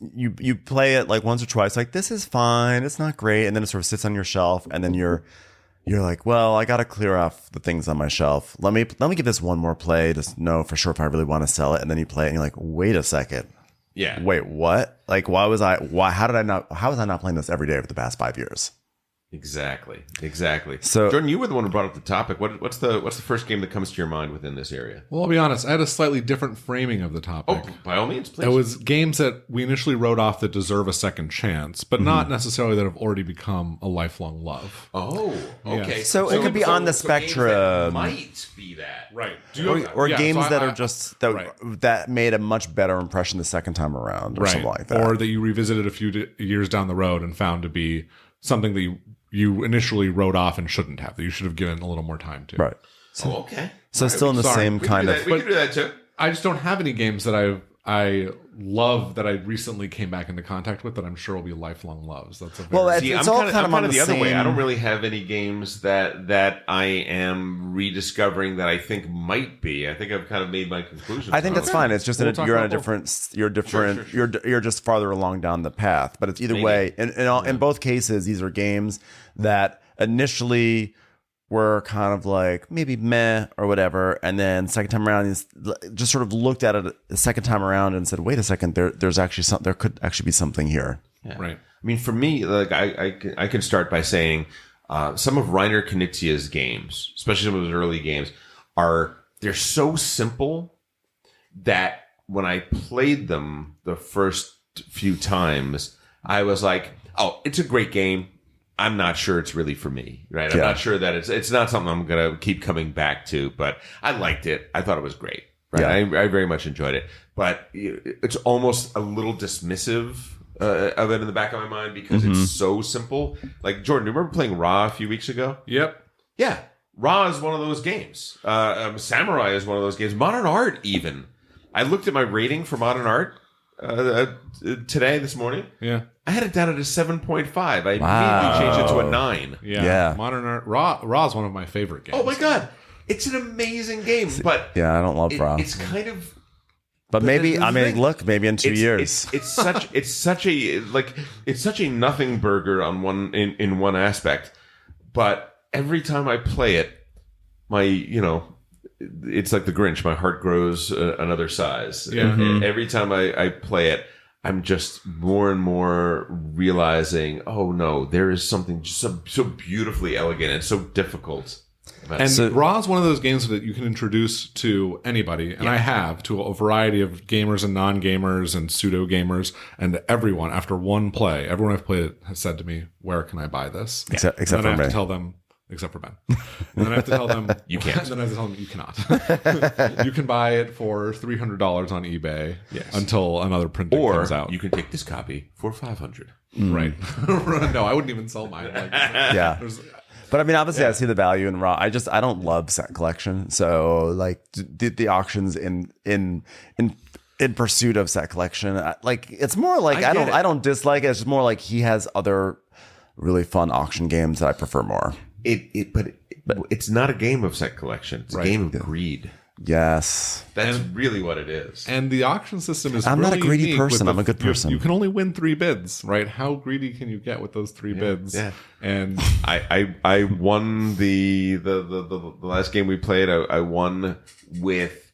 you play it like once or twice, like this is fine, it's not great, and then it sort of sits on your shelf, and then you're like, well, I got to clear off the things on my shelf. Let me give this one more play to know for sure if I really want to sell it. And then you play it, and you're like, wait a second. Yeah. Wait, what? Like, how was I not playing this every day for the past 5 years? Exactly. So, Jordan, you were the one who brought up the topic. What's the first game that comes to your mind within this area? Well, I'll be honest. I had a slightly different framing of the topic. Oh, by all means, please. It was games that we initially wrote off that deserve a second chance, but not necessarily that have already become a lifelong love. Oh, okay. Yeah. So it could be on the games that spectrum. might be that. Right. or games that are just that made a much better impression the second time around, or something like that, or that you revisited a few years down the road and found to be something that you initially wrote off and shouldn't have, that you should have given a little more time to. right? Okay. So still in the same kind of. We can do that too. I just don't have any games that I love that I recently came back into contact with that I'm sure will be lifelong loves. That's a very it's all kind of on the other same way. I don't really have any games that I am rediscovering that I think might be. I think I've kind of made my conclusions. I think that's fine. It's just that you're on a about different. You're just farther along down the path. But it's either way. In both cases, these are games that initially were kind of like maybe meh or whatever, and then second time around, is just sort of looked at it the second time around and said, "Wait a second, there's actually there could actually be something here." Yeah. right. I mean, for me, like I can start by saying some of Reiner Knizia's games, especially some of his early games, they're so simple that when I played them the first few times, I was like, "Oh, it's a great game. I'm not sure it's really for me, right? I'm not sure that it's not something I'm going to keep coming back to, but I liked it. I thought it was great, right? Yeah. I very much enjoyed it, but it's almost a little dismissive of it in the back of my mind because it's so simple. Like, Jordan, do you remember playing Ra a few weeks ago? Yep. Yeah. Ra is one of those games. Samurai is one of those games. Modern Art, even. I looked at my rating for Modern Art this morning. Yeah. I had it down at a 7.5. I immediately changed it to a 9. Yeah. Modern Art Raw is one of my favorite games. Oh my god, it's an amazing game, but Yeah, I don't love Raw. It's kind of. But maybe the thing- look, maybe in 2 years. It's such a nothing burger on in one aspect, but every time I play it, it's like the Grinch. My heart grows another size. Yeah. And every time I play it, I'm just more and more realizing, oh no, there is something just so beautifully elegant and so difficult. And Raw is one of those games that you can introduce to anybody, and I have, to a variety of gamers and non-gamers and pseudo-gamers, and everyone, after one play, everyone I've played it has said to me, where can I buy this? Except and for then I have me. to tell them, except for Ben. And then I have to tell them, You can't. And then I have to tell them, you cannot. You can buy it for $300 on eBay until another printing comes out. You can take this copy for $500. Right. No, I wouldn't even sell mine. Like, Yeah. But I mean, obviously, I see the value in Raw. I don't love set collection, so like the auctions in pursuit of set collection, like it's more like I don't dislike it. It's just more like he has other really fun auction games that I prefer more. But it's not a game of set collection. It's a game of greed. Yes, That's really what it is. And the auction system is I'm not a really greedy unique person. with I'm a good person. You can only win 3 bids, right? How greedy can you get with those 3 bids? Yeah. And I won the last game we played. I won with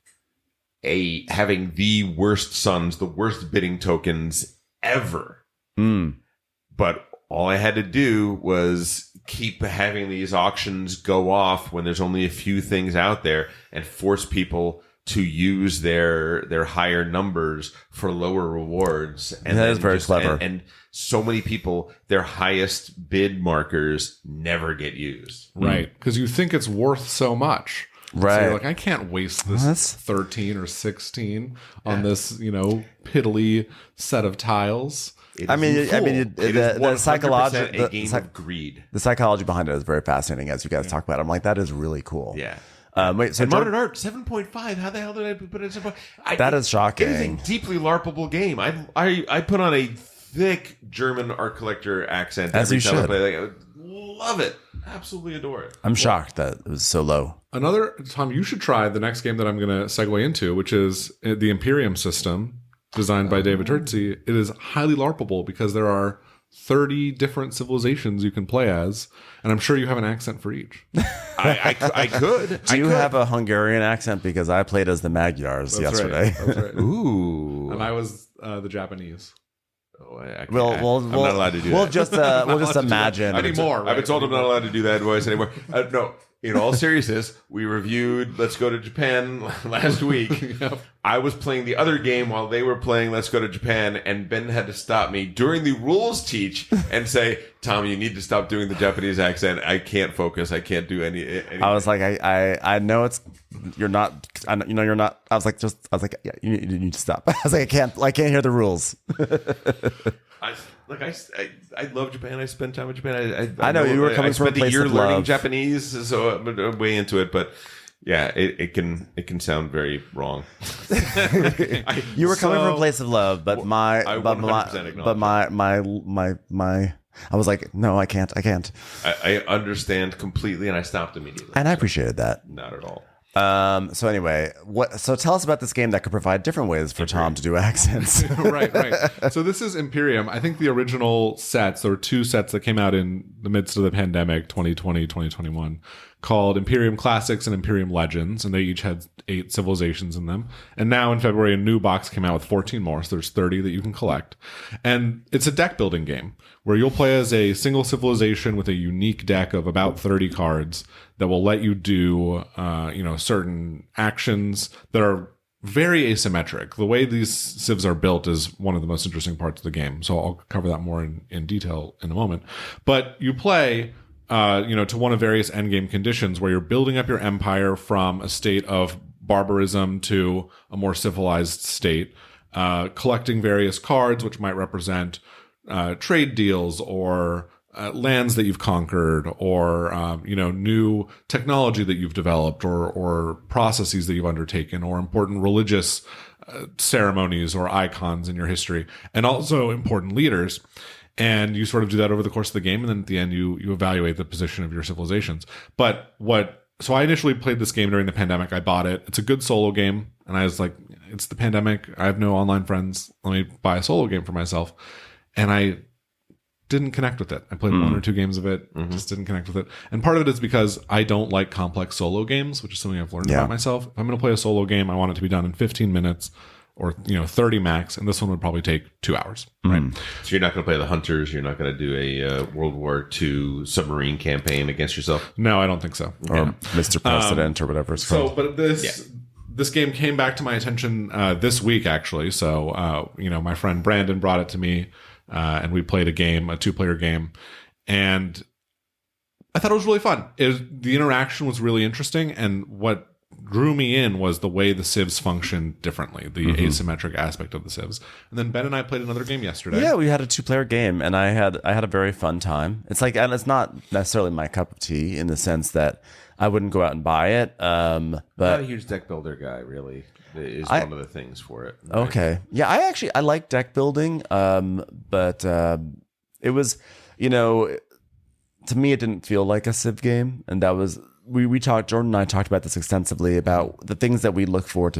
having the worst sons, the worst bidding tokens ever. But all I had to do was keep having these auctions go off when there's only a few things out there and force people to use their higher numbers for lower rewards. And that is very clever. And so many people, their highest bid markers never get used. right, because you think it's worth so much. Right. So you're like, I can't waste this 13 or 16 on this, piddly set of tiles. It I is mean, it is the 100% psychology, a game of greed. the psychology behind it is very fascinating, as you guys talk about. I'm like, that is really cool. Yeah. Wait, so And Modern Art 7.5. How the hell did I put it? That is shocking. It is a deeply LARPable game. I put on a thick German art collector accent As every you time I should. play. I love it. Absolutely adore it. I'm shocked that it was so low. Another, Tom, you should try the next game that I'm going to segue into, which is the Imperium system designed by David Turtzi. It is highly LARPable because there are 30 different civilizations you can play as, and I'm sure you have an accent for each. I could. Do you have a Hungarian accent? Because I played as the Magyars yesterday. Right. That's right. Ooh. And I was the Japanese. Oh, I can't- I'm not allowed to do we'll that. just imagine. Anymore. I've been told I'm not allowed to do that voice anymore. No, in all seriousness, we reviewed Let's Go to Japan last week. Yep. I was playing the other game while they were playing Let's Go to Japan, and Ben had to stop me during the rules teach and say, Tom, you need to stop doing the Japanese accent. I can't focus. I can't do any. I was like, I know you're not. You're not. I was like, yeah, you need to stop. I was like, I can't hear the rules. I love Japan. I spend time in Japan. I know you were coming I from a spent place year of learning love. Japanese, so I'm way into it. But yeah, it can sound very wrong. You were coming from a place of love, but I 100% acknowledge my I was like, no, I can't. I understand completely, and I stopped immediately. And I appreciated that. Not at all. So anyway, so tell us about this game that could provide different ways for Tom to do accents. right. So this is Imperium. I think the original sets, there were two sets that came out in the midst of the pandemic, 2020, 2021, called Imperium Classics and Imperium Legends, and they each had 8 civilizations in them. And now in February, a new box came out with 14 more, so there's 30 that you can collect. And it's a deck building game where you'll play as a single civilization with a unique deck of about 30 cards that will let you do, certain actions that are very asymmetric. The way these civs are built is one of the most interesting parts of the game. So I'll cover that more in detail in a moment. But you play, to one of various endgame conditions where you're building up your empire from a state of barbarism to a more civilized state, collecting various cards, which might represent trade deals or lands that you've conquered, or new technology that you've developed, or processes that you've undertaken, or important religious ceremonies or icons in your history, and also important leaders. And you sort of do that over the course of the game, and then at the end you evaluate the position of your civilizations. So I initially played this game during the pandemic. I bought it. It's a good solo game, and I was like, it's the pandemic. I have no online friends. Let me buy a solo game for myself. And I didn't connect with it. I played 1 or 2 games of it, just didn't connect with it. And part of it is because I don't like complex solo games, which is something I've learned about myself. If I'm going to play a solo game, I want it to be done in 15 minutes or 30 max, and this one would probably take 2 hours. Right? So you're not going to play the Hunters. You're not going to do a World War II submarine campaign against yourself. No, I don't think so. Or Mr. President or whatever it's called. But this game came back to my attention this week, actually. So, my friend Brandon brought it to me, and we played a 2-player game. And I thought it was really fun. The interaction was really interesting. And what drew me in was the way the civs function differently, the asymmetric aspect of the civs. And then Ben and I played another game yesterday. Yeah, we had a 2-player game, and I had a very fun time. It's like, and it's not necessarily my cup of tea in the sense that I wouldn't go out and buy it. But Not a huge deck builder guy, really. Is one of the things for it. Right? Okay. Yeah, I like deck building, but it was, to me, it didn't feel like a Civ game, and that was Jordan and I talked about this extensively about the things that we look for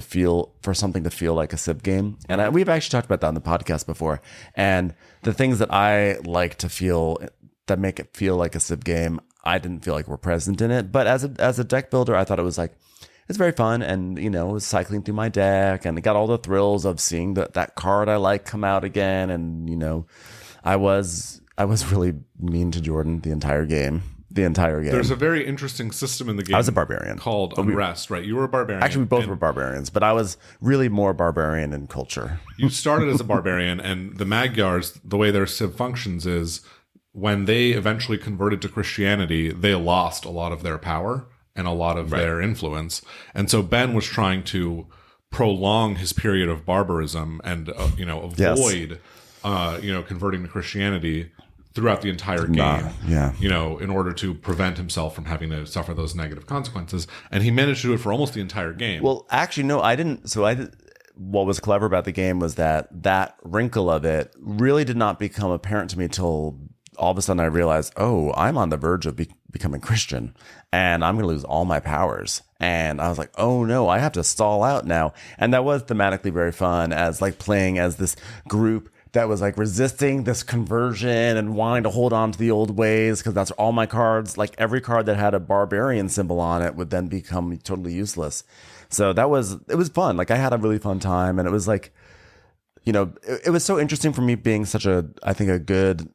something to feel like a Civ game, and we've actually talked about that on the podcast before. And the things that I like to feel that make it feel like a Civ game, I didn't feel like were present in it. But as a deck builder, I thought it was like, it's very fun, and was cycling through my deck, and it got all the thrills of seeing that card I like come out again, and I was really mean to Jordan the entire game. There's a very interesting system in the game. I was a barbarian called Unrest, right? You were a barbarian. Actually, we both were barbarians, but I was really more barbarian in culture. You started as a barbarian, and the Magyars, the way their civ functions is when they eventually converted to Christianity, they lost a lot of their power and a lot of their influence. And so Ben was trying to prolong his period of barbarism and avoid converting to Christianity throughout the entire game, yeah. In order to prevent himself from having to suffer those negative consequences. And he managed to do it for almost the entire game. Well, actually, no, I didn't. So what was clever about the game was that wrinkle of it really did not become apparent to me till all of a sudden I realized, oh, I'm on the verge of becoming Christian and I'm going to lose all my powers. And I was like, oh no, I have to stall out now. And that was thematically very fun, as like playing as this group that was like resisting this conversion and wanting to hold on to the old ways, because that's all my cards. Like every card that had a barbarian symbol on it would then become totally useless. So it was fun. Like I had a really fun time, and it was like, it was so interesting for me being such a good,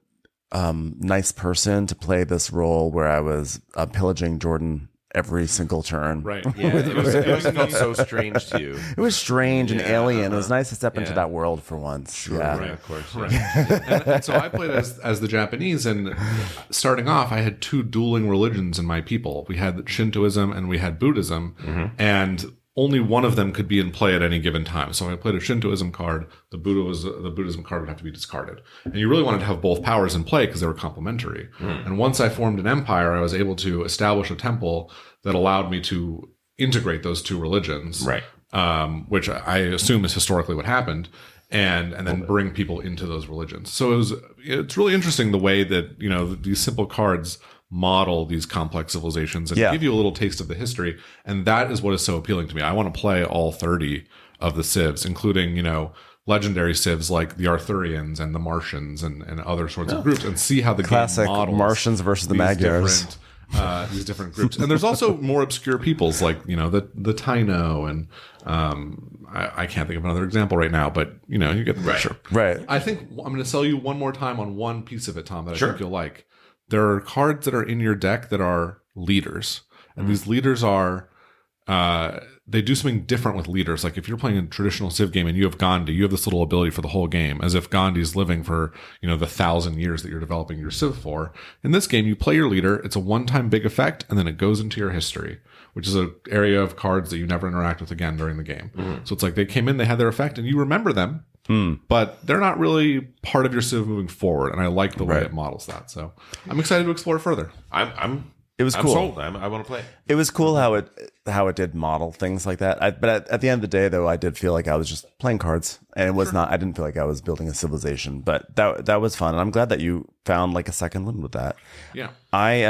nice person to play this role where I was pillaging Jordan every single turn. Right. Yeah, it felt so strange to you. It was strange and alien. It was nice to step into that world for once. Sure, yeah, right, of course. Right. and so I played as the Japanese, and starting off, I had two dueling religions in my people. We had Shintoism and we had Buddhism, and only one of them could be in play at any given time. So when I played a Shintoism card, the Buddhism card would have to be discarded. And you really wanted to have both powers in play because they were complementary. And once I formed an empire, I was able to establish a temple that allowed me to integrate those two religions, right? Which I assume is historically what happened, and then bring people into those religions. So it's really interesting the way that these simple cards model these complex civilizations and give you a little taste of the history. And that is what is so appealing to me. I want to play all 30 of the civs, including, legendary civs like the Arthurians and the Martians and other sorts of groups, and see how the classic game models Martians versus the Magyars. These different groups. And there's also more obscure peoples like, the Taino, and I can't think of another example right now, but you get the picture. Right. I think I'm going to sell you one more time on one piece of it, Tom, that I think you'll like. There are cards that are in your deck that are leaders. And these leaders are, they do something different with leaders. Like if you're playing a traditional Civ game and you have Gandhi, you have this little ability for the whole game, as if Gandhi's living for, the 1,000 years that you're developing your Civ for. In this game, you play your leader. It's a one-time big effect, and then it goes into your history, which is an area of cards that you never interact with again during the game. So it's like they came in, they had their effect, and you remember them. But they're not really part of your Civ moving forward, and I like the way it models that. So I'm excited to explore it further. It was cool. I'm sold. I want to play. It was cool how it did model things like that. But at the end of the day, though, I did feel like I was just playing cards, and it was not. I didn't feel like I was building a civilization. But that was fun, and I'm glad that you found like a second wind with that. Yeah, I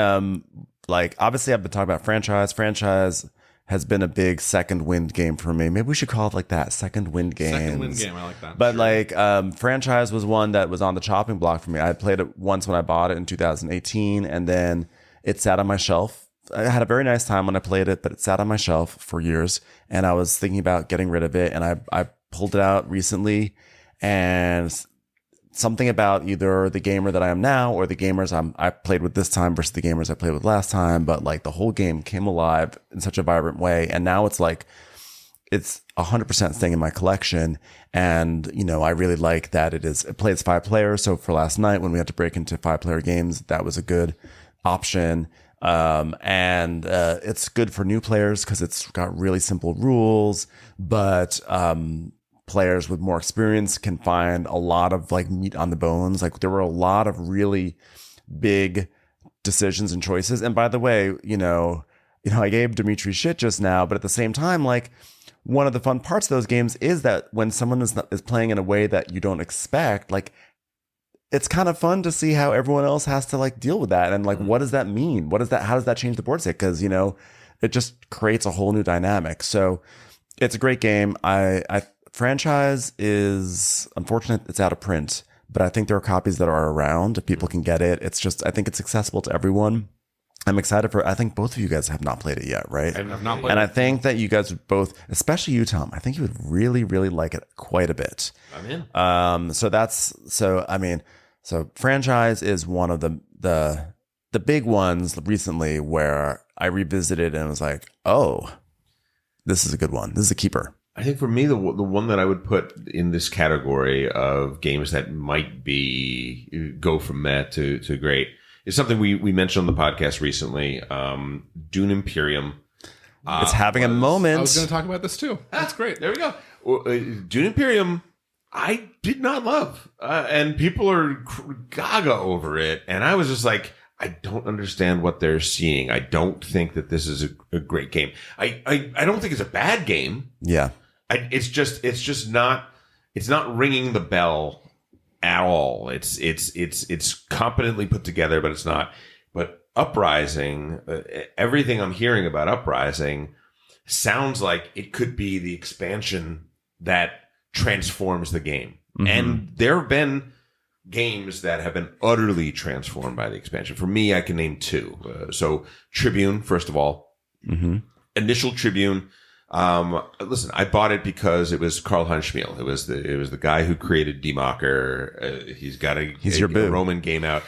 obviously I've been talking about franchise. Franchise has been a big second wind game for me. Maybe we should call it like that, second wind game. Second wind game, I like that. But franchise was one that was on the chopping block for me. I played it once when I bought it in 2018, and then it sat on my shelf. I had a very nice time when I played it, but it sat on my shelf for years, and I was thinking about getting rid of it, and I pulled it out recently, and something about either the gamer that I am now or the gamers I played with this time versus the gamers I played with last time, but like the whole game came alive in such a vibrant way, and now it's like it's 100% staying in my collection. And I really like that it plays 5 players. So for last night when we had to break into 5-player games, that was a good option. And it's good for new players because it's got really simple rules, but players with more experience can find a lot of like meat on the bones. Like there were a lot of really big decisions and choices. And by the way, I gave Dimitri shit just now, but at the same time, like one of the fun parts of those games is that when someone is playing in a way that you don't expect, like it's kind of fun to see how everyone else has to like deal with that. And like, what does that mean? How does that change the board state? Because, it just creates a whole new dynamic. So it's a great game. Franchise is unfortunate it's out of print, but I think there are copies that are around if people can get it. It's just, I think it's accessible to everyone. I'm excited I think both of you guys have not played it yet, right? I have not played and it. I think that you guys would both, especially you, Tom, I think you would really, really like it quite a bit. I'm in. So franchise is one of the big ones recently where I revisited and was like, oh, this is a good one. This is a keeper. I think for me, the one that I would put in this category of games that might go from meh to great is something we mentioned on the podcast recently. Dune Imperium. It's having a moment. I was going to talk about this too. That's great. There we go. Dune Imperium. I did not love, and people are gaga over it, and I was just like, I don't understand what they're seeing. I don't think that this is a great game. I don't think it's a bad game. Yeah. It's just not. It's not ringing the bell at all. It's competently put together, but it's not. But Uprising, everything I'm hearing about Uprising sounds like it could be the expansion that transforms the game. Mm-hmm. And there have been games that have been utterly transformed by the expansion. For me, I can name two. So Tribune, first of all, initial Tribune. Listen, I bought it because it was Karl-Heinz Schmiel. It was the guy who created Demacher. He's got a Roman game out.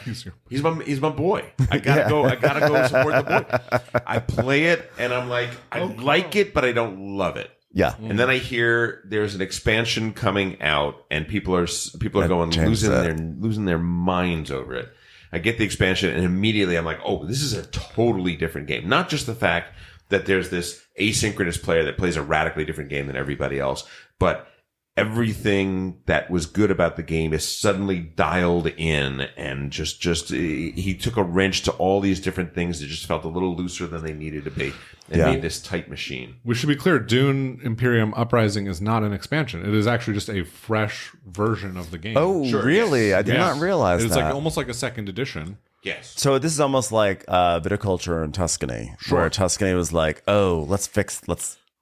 He's my boy. I gotta go support the boy. I play it and I'm like, I like it, but I don't love it. Yeah. And then I hear there's an expansion coming out and people are going losing their minds over it. I get the expansion and immediately I'm like, oh, this is a totally different game. Not just the fact that there's this asynchronous player that plays a radically different game than everybody else, but everything that was good about the game is suddenly dialed in, and just he took a wrench to all these different things that just felt a little looser than they needed to be, and made this tight machine. We should be clear, Dune Imperium Uprising is not an expansion. It is actually just a fresh version of the game. Oh, sure, really? Yes. I did not realize it's that. It's almost like a second edition. Yes. So this is almost like viticulture in Tuscany, where Tuscany was like, "Oh, let's."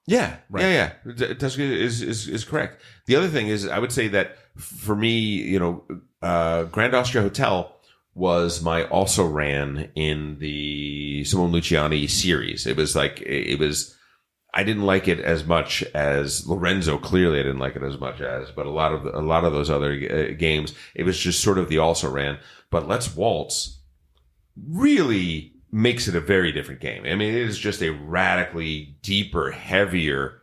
Yeah, right. Yeah. Tuscany is correct. The other thing is, I would say that for me, Grand Austria Hotel was my also ran in the Simone Luciani series. It was I didn't like it as much as Lorenzo. Clearly, I didn't like it as much as, but a lot of those other games, it was just sort of the also ran. But Let's Waltz really makes it a very different game. I mean, it is just a radically deeper, heavier.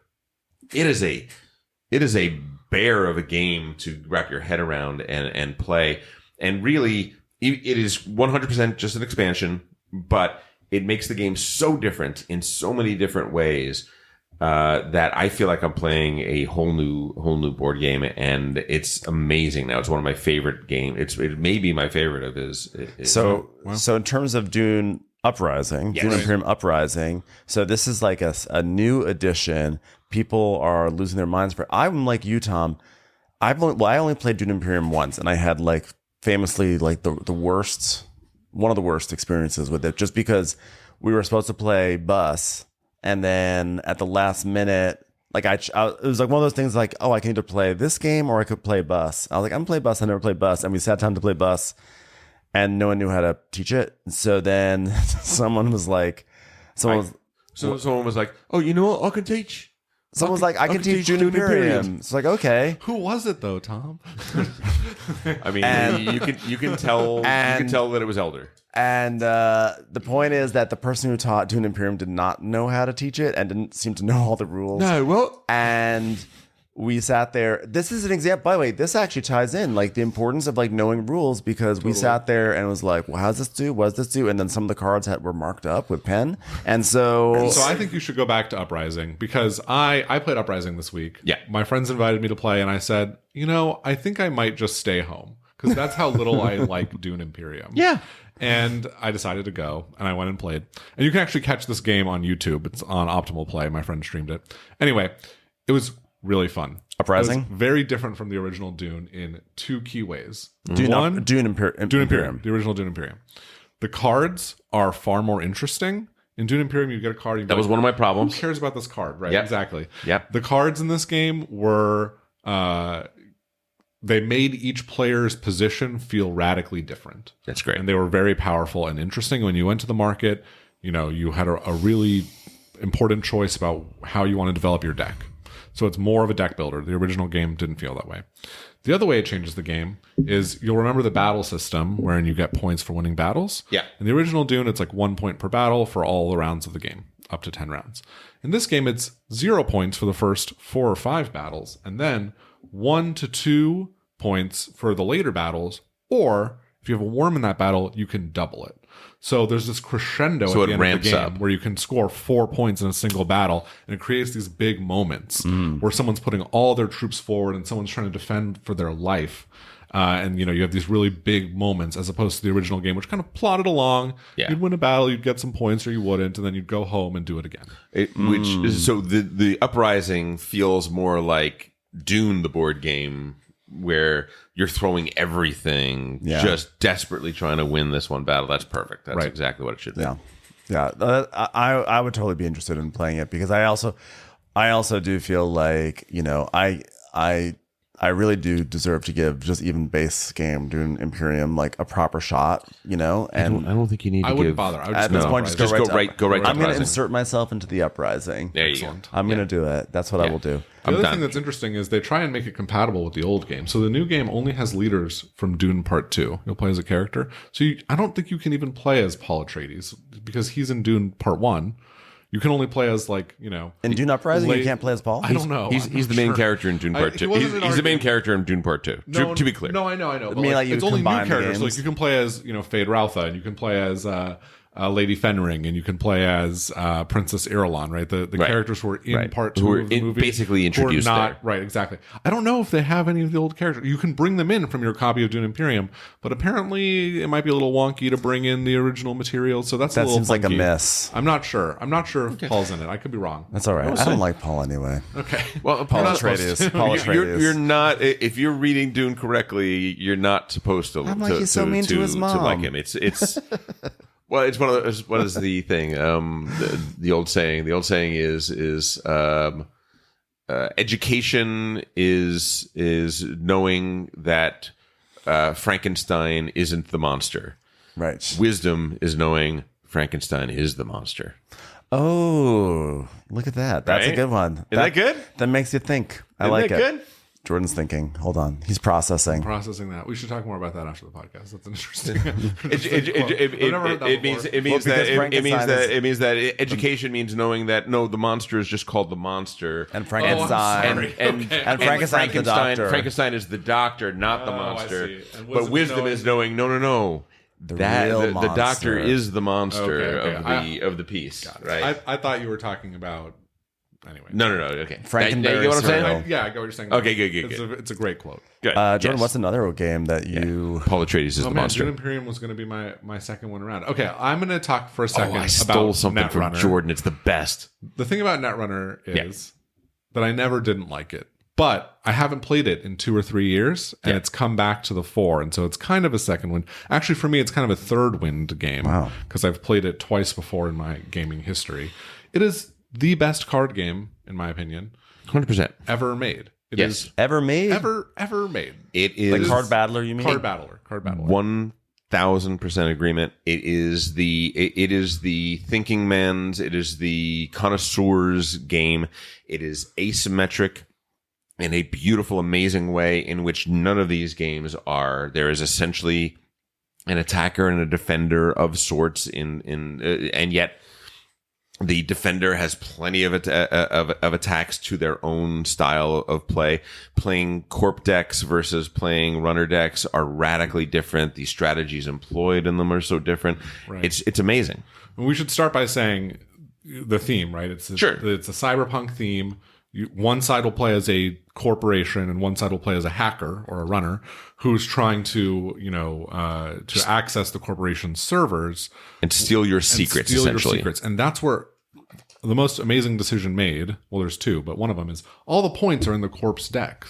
It is a bear of a game to wrap your head around and play. And really, it is 100% just an expansion, but it makes the game so different in so many different ways that I feel like I'm playing a whole new board game, and it's amazing. Now it's one of my favorite games. It may be my favorite of his. So in terms of Dune Uprising, Dune Imperium Uprising. So this is like a new edition. People are losing their minds for. I'm like you, Tom. I only played Dune Imperium once, and I had like famously like one of the worst experiences with it, just because we were supposed to play bus. And then at the last minute, like it was like one of those things like, oh, I can either play this game or I could play bus. I was like, I'm gonna play bus. I never played bus. And we sat down to play bus and no one knew how to teach it. So then someone was like, someone was like, oh, you know what? I can teach. Someone was like, I can teach Dune Imperium. It's like, okay. Who was it though, Tom? I mean, you can tell that it was Elder. And the point is that the person who taught Dune Imperium did not know how to teach it and didn't seem to know all the rules. No, well, and we sat there. This is an example. By the way, this actually ties in like the importance of like knowing rules, because we sat there and was like, well, how does this do? What does this do? And then some of the cards were marked up with pen. And so I think you should go back to Uprising, because I played Uprising this week. Yeah. My friends invited me to play and I said, I think I might just stay home, because that's how little I like Dune Imperium. Yeah. And I decided to go, and I went and played. And you can actually catch this game on YouTube. It's on Optimal Play. My friend streamed it. Anyway, it was really fun. Uprising? It was very different from the original Dune in two key ways. Dune Imperium, the original Dune Imperium. The cards are far more interesting. In Dune Imperium, you get a card. That was one of my problems. Who cares about this card? Right, Yep. Exactly. Yep. The cards in this game were... they made each player's position feel radically different. That's great. And they were very powerful and interesting. When you went to the market, you had a really important choice about how you want to develop your deck. So it's more of a deck builder. The original game didn't feel that way. The other way it changes the game is you'll remember the battle system wherein you get points for winning battles. Yeah. In the original Dune, it's like 1 point per battle for all the rounds of the game, up to 10 rounds. In this game, it's 0 points for the first 4 or 5 battles, and then 1 to 2 points for the later battles, or If you have a worm in that battle, you can double it. So there's this crescendo So at the it end of the ramps game up. where you can score 4 points in a single battle, and it creates these big moments where someone's putting all their troops forward and someone's trying to defend for their life. And you have these really big moments as opposed to the original game, which kind of plodded along. Yeah. You'd win a battle, you'd get some points, or you wouldn't, and then you'd go home and do it again. So the Uprising feels more like Dune, the board game, where you're throwing everything, just desperately trying to win this one battle. That's perfect. That's exactly what it should be. Yeah. I would totally be interested in playing it because I also do feel like, I really do deserve to give just even base game Dune Imperium like a proper shot, and I don't think you need to I wouldn't give. bother. I would at this point just Just go right to I'm going to Uprising. insert myself into the Uprising. There you go. I'm going to do it. That's what I will do. The other done. thing that's interesting is they try and make it compatible with the old game. So the new game only has leaders from Dune Part 2. You'll play as a character. So I don't think you can even play as Paul Atreides because he's in Dune Part 1. You can only play as In Dune Uprising, you can't play as Paul? I don't know. He's the main character in Dune Part 2. He's the main character in Dune Part 2. To be clear. No, I know. But mean, like, you it's only new combine the characters. games. Like you can play as Fade Routha, and you can play as Lady Fenring, and you can play as Princess Irulan, right? The characters who are in Part 2 Who are of the movie, basically introduced who are not, there. right? Exactly. I don't know if they have any of the old characters. You can bring them in from your copy of Dune Imperium, but apparently it might be a little wonky to bring in the original material. So that's a That little seems like a funky. miss. I'm not sure. if Paul's in it. I could be wrong. That's all right. I don't like Paul anyway. Okay. Well, Paul you're not Atreides. supposed to. Paul You're Atreides. not. If you're reading Dune correctly, you're not supposed to. I'm like, he's so mean to his mom. To like him, it's. Well, it's one of those. What is the thing? The old saying. The old saying is education is knowing that Frankenstein isn't the monster. Right. Wisdom is knowing Frankenstein is the monster. Oh, look at that. That's a Right? good one. Is that good? That makes you think. I Isn't like that it. good? Jordan's thinking. Hold on. He's processing. Processing that. We should talk more about that after the podcast. That's interesting. It means that education means knowing that the monster is just called the monster, And Frankenstein. and Frankenstein's the doctor. Frankenstein is the doctor, not the monster. I see. And But wisdom is knowing no. The That real the doctor monster. is the monster Okay. of the piece, right? I thought you were talking about. Anyway. No. Okay. Frankenberry You get what I'm saying? cereal. Yeah, I get what you're saying. Okay, good. It's a great quote. Good. Jordan, Yes. what's another game that you... Paul Atreides is Oh the man, monster. Dune Imperium was going to be my second one around. Okay, I'm going to talk for a second I stole about something from Netrunner. Jordan. It's the best. The thing about Netrunner is that I never didn't like it. But I haven't played it in 2 or 3 years, and it's come back to the fore. And so it's kind of a second wind. Actually, for me, it's kind of a third wind game. Wow. Because I've played it twice before in my gaming history. It is the best card game, in my opinion, 100%. ever made. It Yes. is Ever made? ever made. It is Like Card Battler, you mean? Card Battler. 1,000% agreement. It is the thinking man's. It is the connoisseur's game. It is asymmetric in a beautiful, amazing way in which none of these games are. There is essentially an attacker and a defender of sorts and yet the defender has plenty of attacks to their own style of play. Playing corp decks versus playing runner decks are radically different. The strategies employed in them are so different. Right. It's amazing. We should start by saying the theme, right? It's a cyberpunk theme. One side will play as a corporation, and one side will play as a hacker or a runner who's trying to, to access the corporation's servers And steal your secrets, essentially. And that's where the most amazing decision made. Well, there's two, but one of them is all the points are in the corpse deck,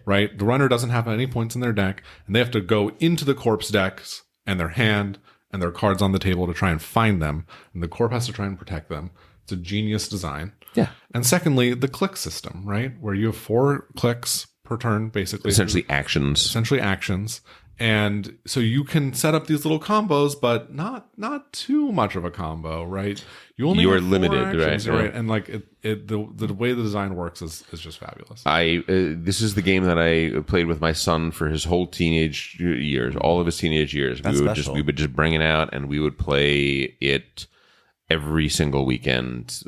right? The runner doesn't have any points in their deck, and they have to go into the corpse decks and their hand and their cards on the table to try and find them, and the corp has to try and protect them. It's a genius design. Yeah. And secondly, the click system, right? Where you have 4 clicks per turn, basically. Essentially actions. And so you can set up these little combos, but not too much of a combo, right? You are have 4 limited, actions, right? And like the way the design works is just fabulous. This is the game that I played with my son for his whole teenage years, all of his teenage years. That's we special. would just bring it out and we would play it every single weekend,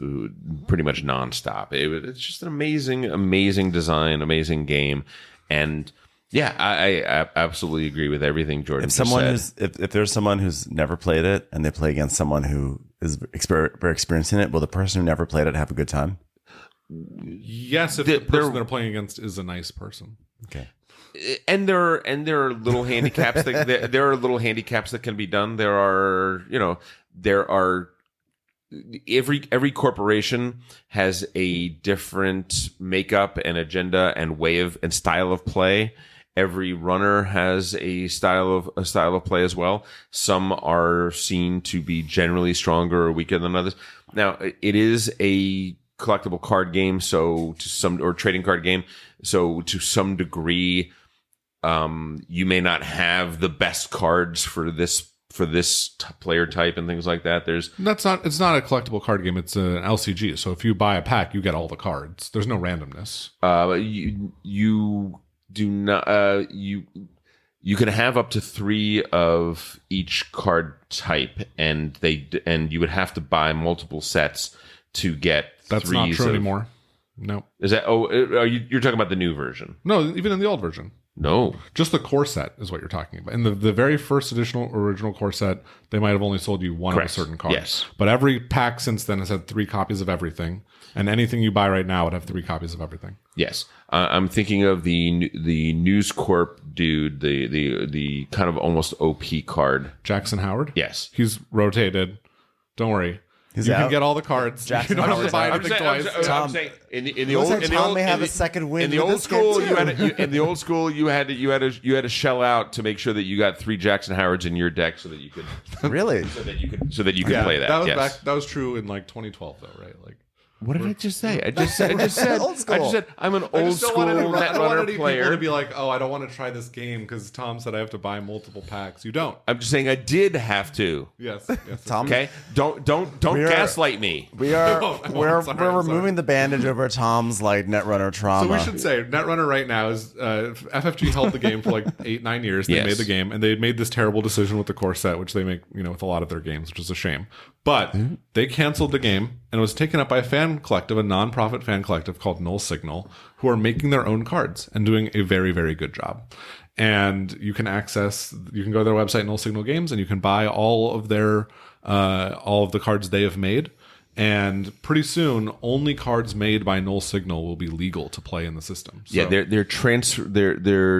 pretty much nonstop. It's just an amazing design, amazing game. And Yeah, I absolutely agree with everything Jordan just said. If there's someone who's never played it and they play against someone who is very experienced in it, will the person who never played it have a good time? Yes, if the person they're playing against is a nice person. Okay. And there are little handicaps that there are little handicaps that can be done. There are every corporation has a different makeup and agenda and way of and style of play. Every runner has a style of play as well. Some are seen to be generally stronger or weaker than others. Now, it is a collectible card game, or trading card game. So to some degree, you may not have the best cards for this player type and things like that. It's not a collectible card game. It's an LCG. So if you buy a pack, you get all the cards. There's no randomness. You do not. You can have up to 3 of each card type, and you would have to buy multiple sets to get. That's not true anymore. No. Is that? Oh, you're talking about the new version? No, even in the old version. No. Just the core set is what you're talking about. In the very first original core set, they might have only sold you one Correct. of a certain card. Yes. But every pack since then has had 3 copies of everything. And anything you buy right now would have 3 copies of everything. Yes. I'm thinking of the News Corp dude, the kind of almost OP card. Jackson Howard? Yes. He's rotated. Don't worry. You can get all the cards. Jackson you don't have to Howard's buy out. anything twice. I'm saying in the Looks old like Tom may have a second win in the with old this game, school too. in the old school you had to shell out to make sure that you got 3 Jackson Howards in your deck so that you could Really? so that you could play that. That was true in like 2012 though, right? Like, what did I just say? I just said Old school. I just said I'm an old school Netrunner player. People to be like, oh, I don't want to try this game because Tom said I have to buy multiple packs. You don't. I'm just saying I did have to. Yes. Tom, Okay, don't gaslight me. We're removing the bandage over Tom's like Netrunner trauma. So we should say Netrunner right now is FFG held the game for like 8-9 years. They Yes. made the game and they made this terrible decision with the core set, which they make with a lot of their games, which is a shame. But they canceled the game and it was taken up by a fan collective, a non-profit fan collective called Null Signal, who are making their own cards and doing a very, very good job. And you can go to their website, Null Signal Games, and you can buy all of the cards they have made. And pretty soon, only cards made by Null Signal will be legal to play in the system. So, Yeah, they're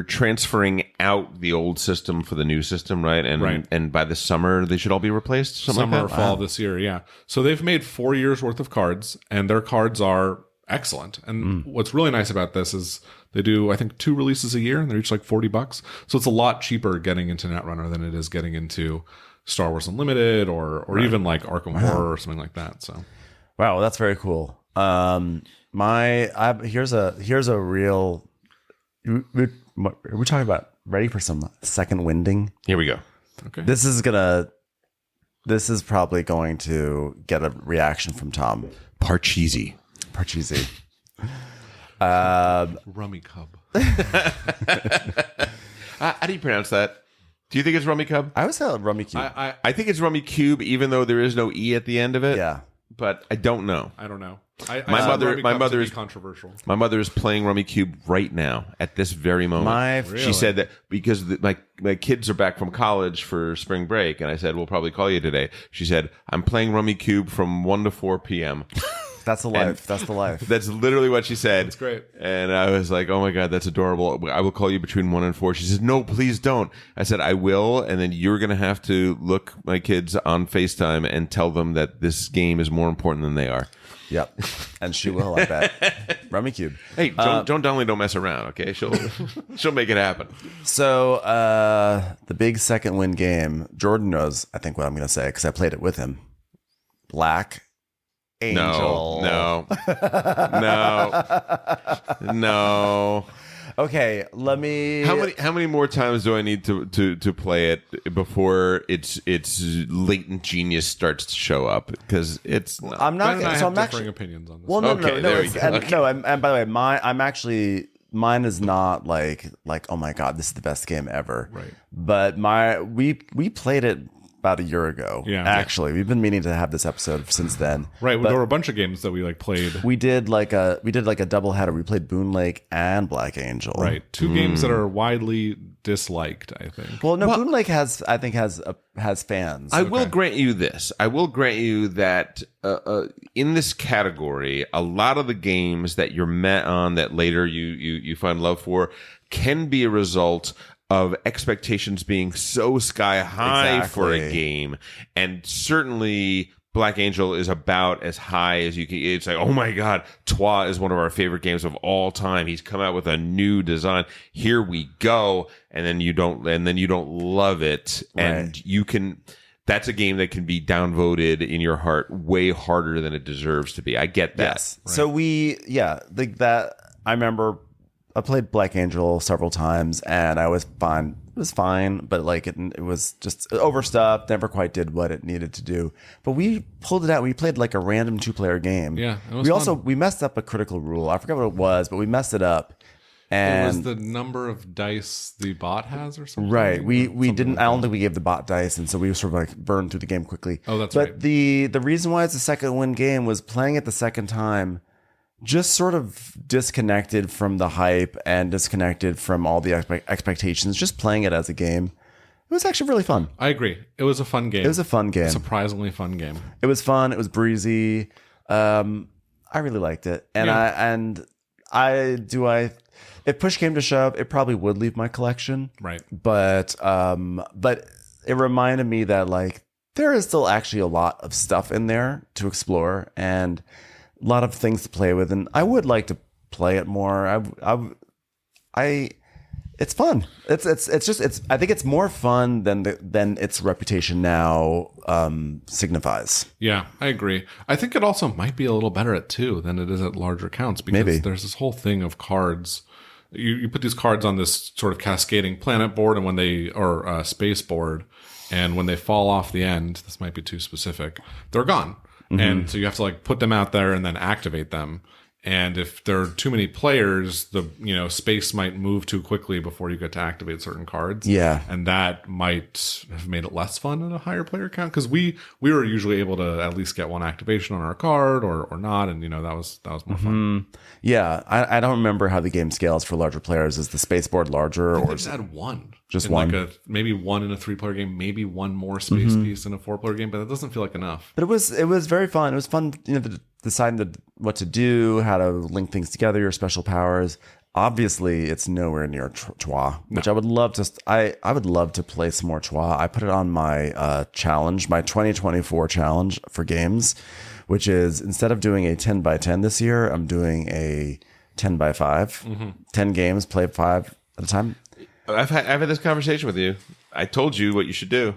transferring out the old system for the new system, right? And by the summer they should all be replaced. Summer or like that? fall this year, yeah. So they've made 4 years worth of cards, and their cards are excellent. And what's really nice about this is they do, I think, 2 releases a year, and they're each like $40. So it's a lot cheaper getting into Netrunner than it is getting into Star Wars Unlimited or even like Arkham Horror or something like that. So, wow, that's very cool. Here's a real. We're talking about ready for some second winding. Here we go. okay. This is probably going to get a reaction from Tom. Parcheesi. Parcheesi. Rummy Cub. How do you pronounce that? Do you think it's Rummy Cub? I always say Rummy Cube. I think it's Rummy Cube, even though there is no E at the end of it. Yeah. But I don't know. I don't know. My mother is controversial. My mother is playing Rummy Cube right now at this very moment. Really? She said that because my kids are back from college for spring break, and I said we'll probably call you today. She said I'm playing Rummy Cube from 1 to 4 p.m. That's the life. That's the life. That's literally what she said. That's great. And I was like, oh my God, that's adorable. I will call you between 1 and 4. She says, no, please don't. I said, I will. And then you're going to have to look my kids on FaceTime and tell them that this game is more important than they are. Yep. And she will, I bet. Rummy Cube. Hey, Joan Donnelly don't mess around, okay? She'll make it happen. So the big second win game, Jordan knows, I think, what I'm going to say, because I played it with him. Black Angel. No. Okay, let me. How many more times do I need to play it before its latent genius starts to show up? Because it's not. I'm not. Ben and I So have I'm differing actually. opinions on this. Well, no, Okay, no. there we It's, go. and, Okay. no, and by the way, mine is not like oh my God, this is the best game ever. Right. But we played it about a year ago. Yeah. Actually, we've been meaning to have this episode since then. Right. There were a bunch of games that we like played. We did like a double header. We played Boonlake and Black Angel. Right. Two games that are widely disliked, I think. Well, no, Boonlake has fans. I will grant you this. I will grant you that in this category, a lot of the games that you're met on that later you find love for can be a result of expectations being so sky high for a game. And certainly Black Angel is about as high as you can. It's like, oh my God, Twa is one of our favorite games of all time. He's come out with a new design. Here we go. And then you don't love it. And you can, that's a game that can be downvoted in your heart way harder than it deserves to be. I get that. Yes. Right. So I remember I played Black Angel several times and I was fine. It was fine, but like it was just overstuffed, never quite did what it needed to do. But we pulled it out. We played like a random 2-player game. Yeah. It was fun. We messed up a critical rule. I forget what it was, but we messed it up. And it was the number of dice the bot has or something. Right. We didn't, I don't think we gave the bot dice. And so we sort of like burned through the game quickly. Oh, that's right. But the reason why it's a second win game was playing it the second time just sort of disconnected from the hype and disconnected from all the expectations, just playing it as a game. It was actually really fun. I agree. It was a fun game. It was a fun game. Surprisingly fun game. It was fun. It was breezy. I really liked it. And if push came to shove, it probably would leave my collection. Right. But it reminded me that like there is still actually a lot of stuff in there to explore and a lot of things to play with, and I would like to play it more. It's fun. I think it's more fun than its reputation now signifies. Yeah, I agree. I think it also might be a little better at 2 than it is at larger counts because there's this whole thing of cards. You put these cards on this sort of cascading planet board, and when they or space board, and when they fall off the end, this might be too specific, they're gone. Mm-hmm. And so you have to like put them out there and then activate them. And if there are too many players, the space might move too quickly before you get to activate certain cards. Yeah, and that might have made it less fun at a higher player count because we were usually able to at least get one activation on our card or not, and that was more fun. Yeah, I don't remember how the game scales for larger players. Is the space board larger, or just add one? Just one, like maybe one in a 3-player game, maybe one more space piece in a 4-player game, but that doesn't feel like enough. But it was very fun. It was fun, deciding what to do, how to link things together, your special powers. Obviously, it's nowhere near Twa, which I would love to. I would love to play some more Twa. I put it on my challenge, my 2024 challenge for games, which is instead of doing a 10 by 10 this year, I'm doing a 10 by 5. 10 games, play 5 at a time. I've had this conversation with you. I told you what you should do.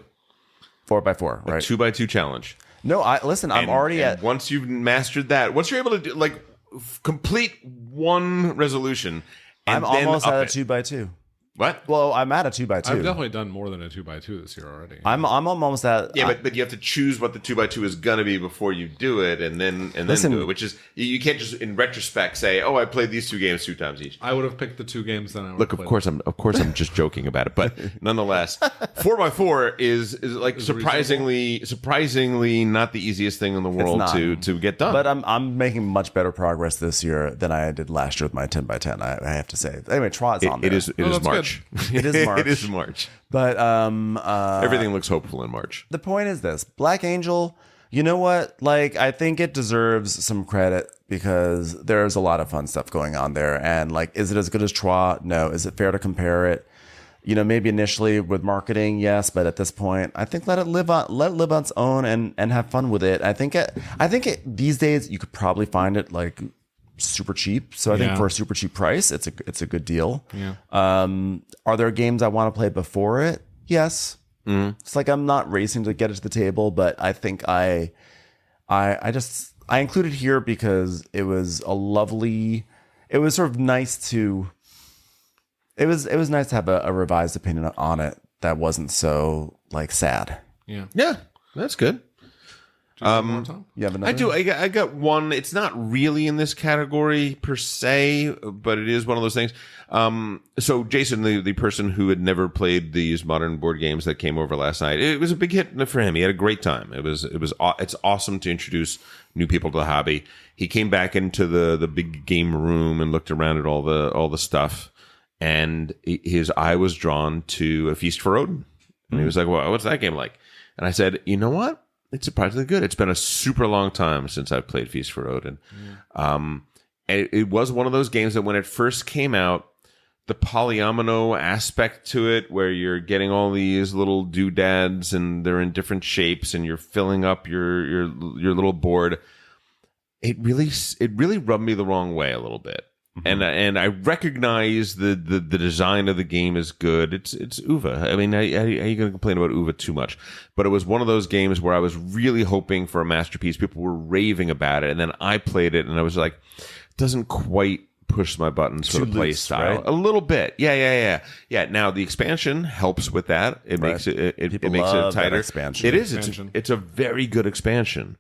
4 by 4, right? 2 by 2 challenge. No, I'm already at. Once you've mastered that, once you're able to do like complete one resolution, and I'm almost at a 2 by 2. What? Well, I'm at a 2 by 2. I've definitely done more than a 2 by 2 this year already. I'm almost at. Yeah, but you have to choose what the 2 by 2 is gonna be before you do it, and then do it. Which is you can't just in retrospect say, "Oh, I played these 2 games 2 times each." I would have picked the 2 games then. I would Look, of course I'm just joking about it, but nonetheless, 4 by 4 is like surprisingly not the easiest thing in the world to get done. But I'm making much better progress this year than I did last year with my 10 by 10. I have to say. Anyway, Twa is on there. It is March. It is March. It is March. But everything looks hopeful in March. The point is this: Black Angel. You know what? Like, I think it deserves some credit because there's a lot of fun stuff going on there. And like, is it as good as Twa? No. Is it fair to compare it? Maybe initially with marketing, yes, but at this point, I think let it live on its own and have fun with it. I think these days you could probably find it like super cheap. So I think for a super cheap price, it's a good deal. Yeah. Are there games I want to play before it? Yes. It's like I'm not racing to get it to the table, but I think I included here because it was it was sort of nice to. It was nice to have a revised opinion on it that wasn't so like sad. Yeah. Yeah, that's good. Do you have more, Tom? You have another? I do. I got one. It's not really in this category per se, but it is one of those things. So Jason, the person who had never played these modern board games that came over last night, it was a big hit for him. He had a great time. It's awesome to introduce new people to the hobby. He came back into the big game room and looked around at all the stuff, and his eye was drawn to A Feast for Odin. And he was like, well, what's that game like? And I said, you know what? It's surprisingly good. It's been a super long time since I've played Feast for Odin. And it was one of those games that when it first came out, the polyomino aspect to it, where you're getting all these little doodads and they're in different shapes and you're filling up your little board, it really rubbed me the wrong way a little bit. And I recognize the design of the game is good. It's UVA. I mean, how are you going to complain about UVA too much? But it was one of those games where I was really hoping for a masterpiece. People were raving about it, and then I played it, and I was like, doesn't quite push my buttons for the play style. Right? A little bit. Yeah. Now the expansion helps with that. It makes it makes it tighter. Expansion. It is. It's a very good expansion,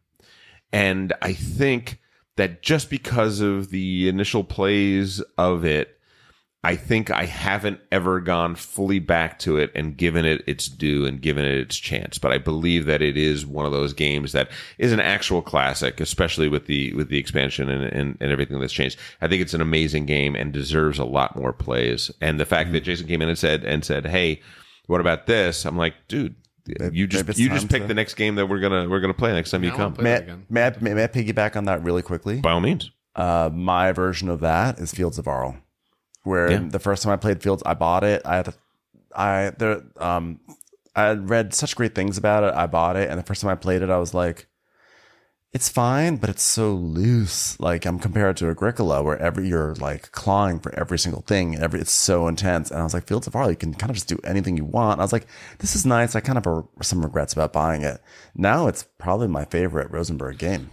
and I think that just because of the initial plays of it, I think I haven't ever gone fully back to it and given it its due and given it its chance. But I believe that it is one of those games that is an actual classic, especially with the expansion and everything that's changed. I think it's an amazing game and deserves a lot more plays. And the fact that Jason came in and said, "Hey, what about this?" I'm like, dude, you just pick the next game that we're gonna play next time you come. May I piggyback on that really quickly? By all means. My version of that is Fields of Arle, where the first time I played Fields, I bought it. I had read such great things about it. I bought it, and the first time I played it, I was like, it's fine, but it's so loose. Like, I'm compared to Agricola, where you're like clawing for every single thing. It's so intense. And I was like, Fields of Arle, you can kind of just do anything you want. I was like, this is nice. I kind of have some regrets about buying it. Now it's probably my favorite Rosenberg game.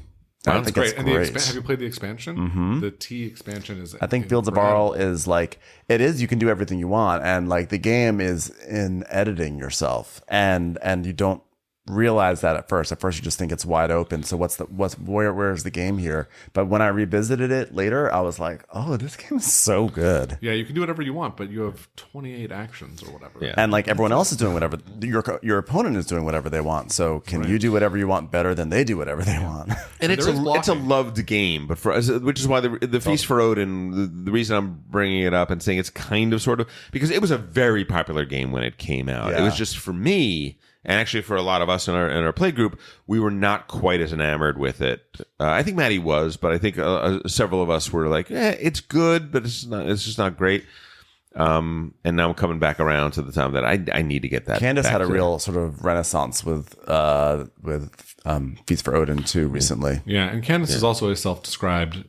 I think it's great. Have you played the expansion? Mm-hmm. The T expansion is. I think Fields of Arle is like, it is. You can do everything you want, and like the game is in editing yourself, and you don't realize that at first. At first, you just think it's wide open. So where's the game here? But when I revisited it later, I was like, oh, this game is so good. Yeah, you can do whatever you want, but you have 28 actions or whatever. Yeah. And like everyone else is doing whatever. Your opponent is doing whatever they want. So can you do whatever you want better than they do whatever they want? And it's a loved game, but which is why the Feast for Odin. The reason I'm bringing it up and saying it's kind of sort of because it was a very popular game when it came out. Yeah. It was just for me. And actually, for a lot of us in our play group, we were not quite as enamored with it. I think Maddie was, but I think several of us were like, it's good, but it's just not great. And now I'm coming back around to the time that I need to get that. Candace had a real sort of renaissance with Feast for Odin too recently. Yeah, and Candace is also a self-described.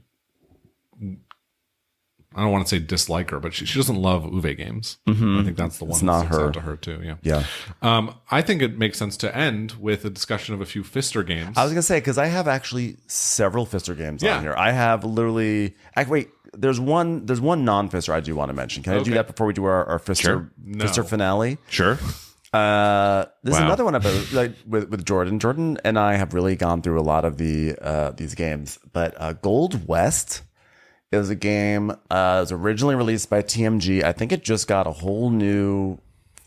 I don't want to say disliker, but she doesn't love Uwe games. Mm-hmm. I think that's the one that's out to her too. Yeah. I think it makes sense to end with a discussion of a few Fister games. I was gonna say because I have actually several Fister games on here. I have literally. Wait, there's one non-Fister I do want to mention. Can I do that before we do our Fister Fister finale? Sure. There's another one about like with Jordan. Jordan and I have really gone through a lot of these games, but Gold West. It was a game. It was originally released by TMG. I think it just got a whole new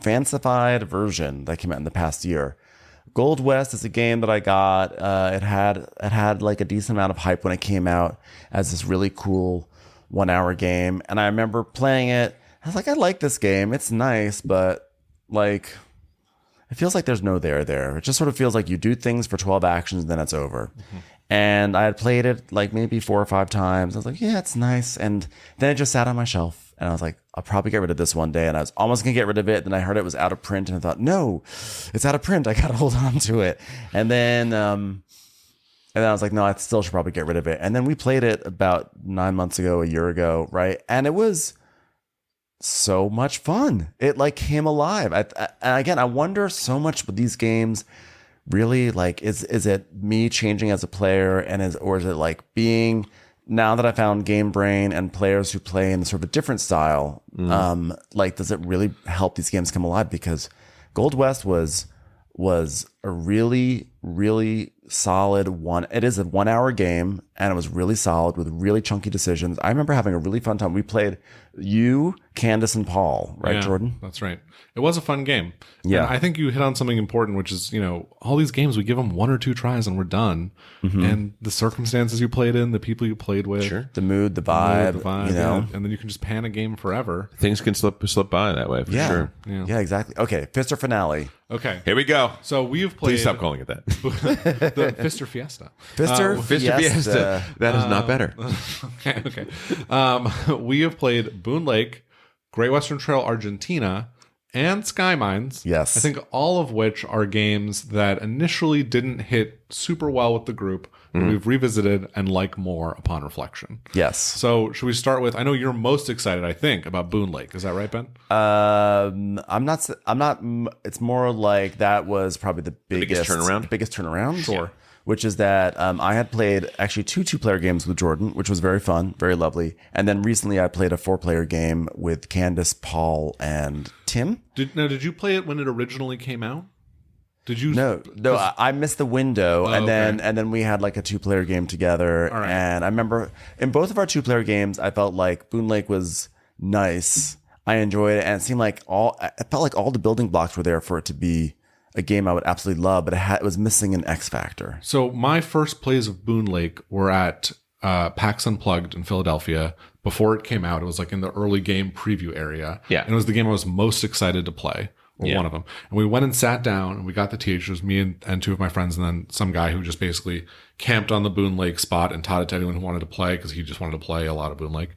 fancified version that came out in the past year. Gold West is a game that I got. It had like a decent amount of hype when it came out as this really cool 1 hour game. And I remember playing it. I was like, I like this game. It's nice, but like it feels like there's no there. It just sort of feels like you do things for 12 actions and then it's over. Mm-hmm. And I had played it like maybe 4 or 5 times. I was like, yeah, it's nice. And then it just sat on my shelf. And I was like, I'll probably get rid of this one day. And I was almost going to get rid of it. Then I heard it was out of print. And I thought, no, it's out of print. I got to hold on to it. And then I was like, no, I still should probably get rid of it. And then we played it about 9 months ago, a year ago, right? And it was so much fun. It like came alive. And again, I wonder so much with these games. Really, like, is it me changing as a player, or is it like being now that I found Game Brain and players who play in sort of a different style? Like, does it really help these games come alive? Because Gold West was a really, really solid one. It is a 1 hour game, and it was really solid with really chunky decisions. I remember having a really fun time. We played you, Candace, and Paul, right, Yeah, Jordan? That's right. It was a fun game. Yeah. And I think you hit on something important, which is, all these games, we give them 1 or 2 tries and we're done. And the circumstances you played in, the people you played with, The mood, the vibe, yeah. And then you can just pan a game forever. Things can slip by that way for sure. Yeah, exactly. Okay, Fister finale. Okay. Here we go. So we have played Please stop calling it that. the Fister Fiesta. Fister Fiesta Fiesta. That is not better. Okay. We have played Boonlake, Great Western Trail Argentina, and Skymines. Yes. I think all of which are games that initially didn't hit super well with the group, but we've revisited and like more upon reflection. Yes. So should we start with, I know you're most excited, I think, about Boonlake. Is that right, Ben? I'm not, it's more like that was probably the biggest turnaround? biggest turnaround. Sure. Which is that I had played actually 2 2-player games with Jordan, which was very fun, very lovely. And then recently I played a 4-player game with Candace, Paul, and Tim. Did you play it when it originally came out? Did you? No, I missed the window, and then we had like a 2-player game together. All right. And I remember in both of our 2-player games, I felt like Boonlake was nice. I enjoyed it, and it seemed like it felt like all the building blocks were there for it to be a game I would absolutely love, but it was missing an X factor. So my first plays of Boonlake were at PAX Unplugged in Philadelphia. Before it came out, it was like in the early game preview area. Yeah. And it was the game I was most excited to play, or one of them. And we went and sat down, and we got the teachers, me and 2 of my friends, and then some guy who just basically camped on the Boonlake spot and taught it to anyone who wanted to play, because he just wanted to play a lot of Boonlake.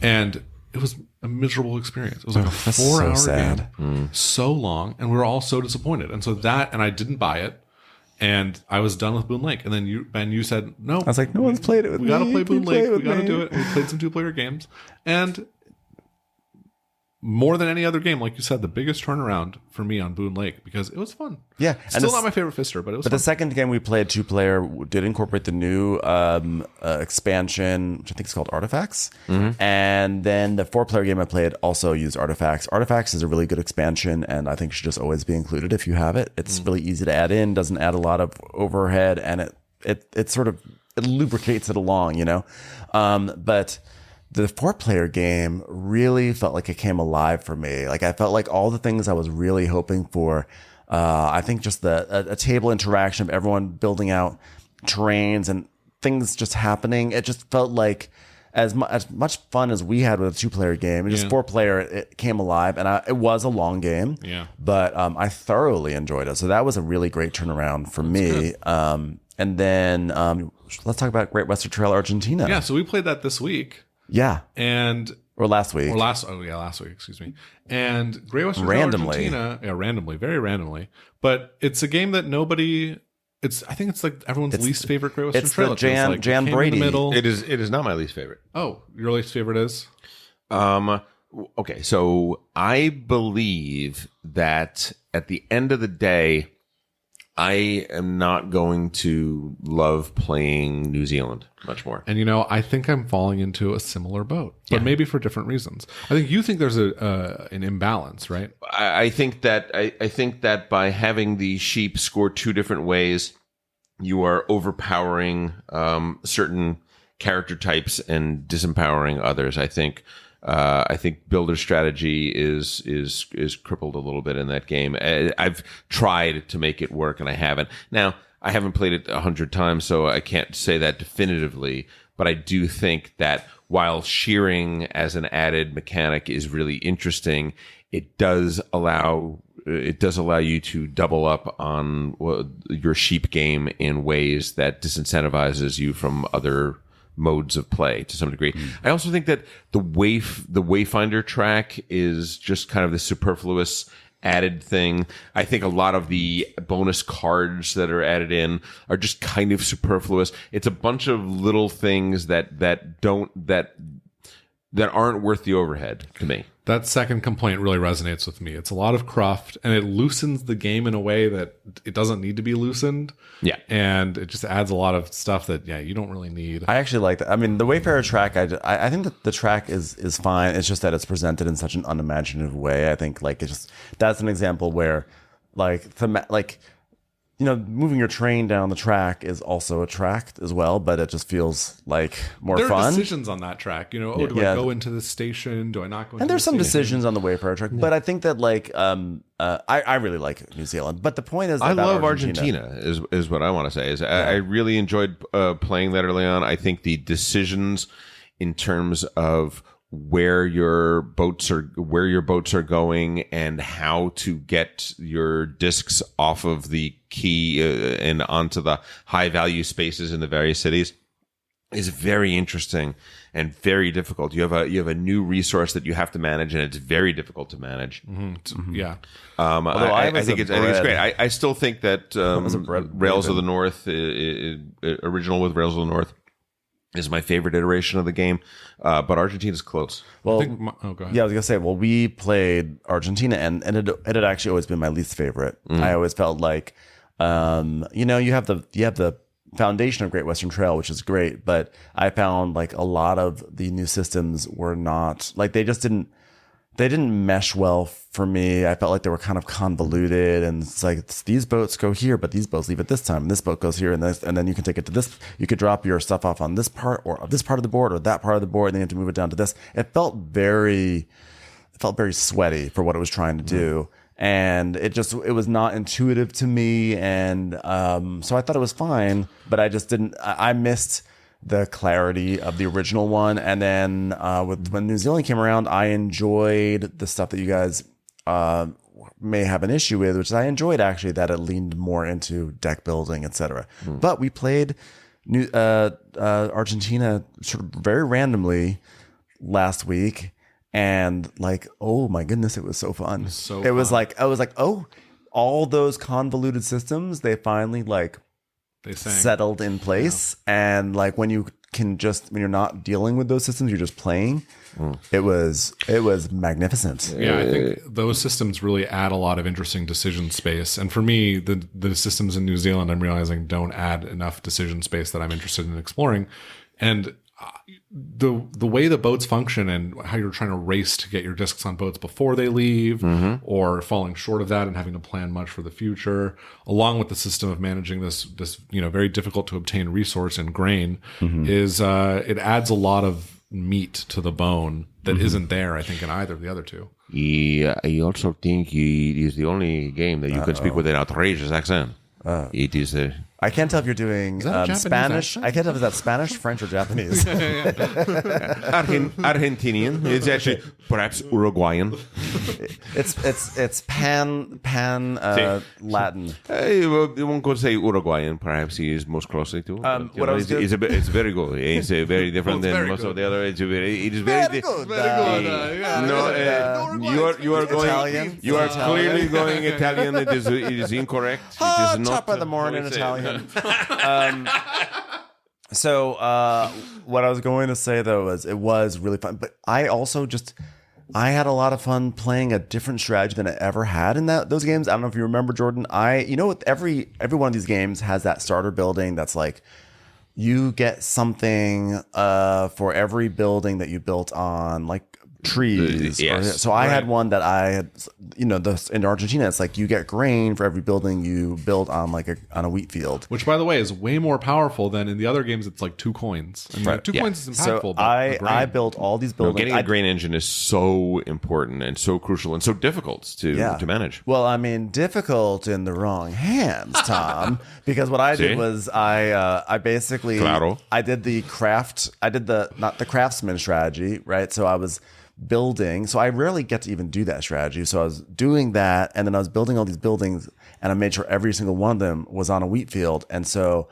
And it was a miserable experience. It was like a 4-hour game, so long, and we were all so disappointed. And so and I didn't buy it, and I was done with Boonlake. And then Ben, you said, no. I was like, no one's played it with me. We got to play Boonlake. We got to do it. And we played some 2-player games. And more than any other game, like you said, the biggest turnaround for me on Boonlake, because it was fun. Yeah. Still not my favorite Fister, but it was fun. The second game we played 2-player did incorporate the new expansion, which I think is called Artifacts. And then the 4-player game I played also used Artifacts. Artifacts is a really good expansion, and I think should just always be included if you have it. It's really easy to add in, doesn't add a lot of overhead, and it sort of lubricates it along, but the 4-player game really felt like it came alive for me. Like I felt like all the things I was really hoping for. I think just a table interaction of everyone building out terrains and things just happening. It just felt like as much fun as we had with a 2-player game. It just 4-player, it came alive, and it was a long game. Yeah. But I thoroughly enjoyed it. So that was a really great turnaround for me. And then let's talk about Great Western Trail Argentina. Yeah, so we played that this week. Yeah. Or last week. last week, excuse me. And Great Western Trail Argentina, randomly, very randomly. But it's a game that I think it's like everyone's least favorite Great Western Trail. It's the Jan Brady. It is not my least favorite. Oh, your least favorite is? Okay, so I believe that at the end of the day, I am not going to love playing New Zealand much more. And I think I'm falling into a similar boat, but maybe for different reasons. I think you think there's an imbalance, right? I think that by having the sheep score 2 different ways, you are overpowering certain character types and disempowering others. I think builder strategy is crippled a little bit in that game. I've tried to make it work, and I haven't. Now, I haven't played it 100 times, so I can't say that definitively. But I do think that while shearing as an added mechanic is really interesting, it does allow you to double up on your sheep game in ways that disincentivizes you from other modes of play to some degree. I also think that the Wayfinder track is just kind of the superfluous added thing. I think a lot of the bonus cards that are added in are just kind of superfluous. It's a bunch of little things that aren't worth the overhead to me. That second complaint really resonates with me. It's a lot of cruft, and it loosens the game in a way that it doesn't need to be loosened. Yeah. And it just adds a lot of stuff that, you don't really need. I actually like that. I mean, the Wayfarer track, I think that the track is fine. It's just that it's presented in such an unimaginative way. I think that's an example where moving your train down the track is also a track as well, but it just feels like more there fun. There are decisions on that track. Do I go into this station? Do I not go into And there's this some station? decisions on the Wayfarer track, but I think that I really like New Zealand. But the point is, I about love Argentina is what I want to say. I really enjoyed playing that early on. I think the decisions in terms of where your boats are going and how to get your discs off of the key and onto the high value spaces in the various cities is very interesting and very difficult. You have a new resource that you have to manage, and it's very difficult to manage. Mm-hmm. Yeah. I think it's great. I still think that Rails of the North, original with Rails of the North, is my favorite iteration of the game, but Argentina's close. Go ahead. Yeah, I was gonna say. Well, we played Argentina, and it had actually always been my least favorite. I always felt like, you have the foundation of Great Western Trail, which is great, but I found like a lot of the new systems were not like they didn't mesh well for me. I felt like they were kind of convoluted, and it's like these boats go here, but these boats leave at this time, and this boat goes here, and then you can take it to this. You could drop your stuff off on this part or this part of the board or that part of the board, and then you have to move it down to this. It felt very sweaty for what it was trying to do, and it was not intuitive to me, and so I thought it was fine, but I just didn't. I missed the clarity of the original one. And then when New Zealand came around, I enjoyed the stuff that you guys may have an issue with, which is I enjoyed actually that it leaned more into deck building, etc. But we played Argentina sort of very randomly last week, and like, oh my goodness, it was so fun. It was like, I was like, oh, all those convoluted systems, they finally they settled in place, and like when you're not dealing with those systems, you're just playing. It was magnificent. Yeah, I think those systems really add a lot of interesting decision space, and for me, the systems in New Zealand, I'm realizing, don't add enough decision space that I'm interested in exploring. And the way the boats function and how you're trying to race to get your discs on boats before they leave, or falling short of that and having to plan much for the future, along with the system of managing this very difficult to obtain resource in grain, is it adds a lot of meat to the bone that isn't there, I think, in either of the other two. I also think it is the only game that you can speak with an outrageous accent. It is I can't tell if you're doing Spanish. I can't tell if that's Spanish, French, or Japanese. Argentinian. It's actually perhaps Uruguayan. It's pan Latin. One could say Uruguayan. Perhaps he is most closely to. It's very good. It's very different than most of the other. It is very good. You are going Italian. You are clearly going Italian. It is incorrect. It is not top of the morning Italian. So what I was going to say though was it was really fun, but I had a lot of fun playing a different strategy than I ever had in those games. I don't know if you remember, Jordan. Every one of these games has that starter building that's like you get something for every building that you built on, like trees. Yes. So I had one that I had, in Argentina, it's like you get grain for every building you build on on a wheat field. Which, by the way, is way more powerful than in the other games. It's like 2 coins. I mean, 2 coins is impactful. So I built all these buildings. Getting a grain engine is so important and so crucial and so difficult to manage. Well, I mean, difficult in the wrong hands, Tom. Because what I did was I basically I did not the craftsman strategy, right? So I was building. So I rarely get to even do that strategy. So I was doing that, and then I was building all these buildings, and I made sure every single one of them was on a wheat field. And so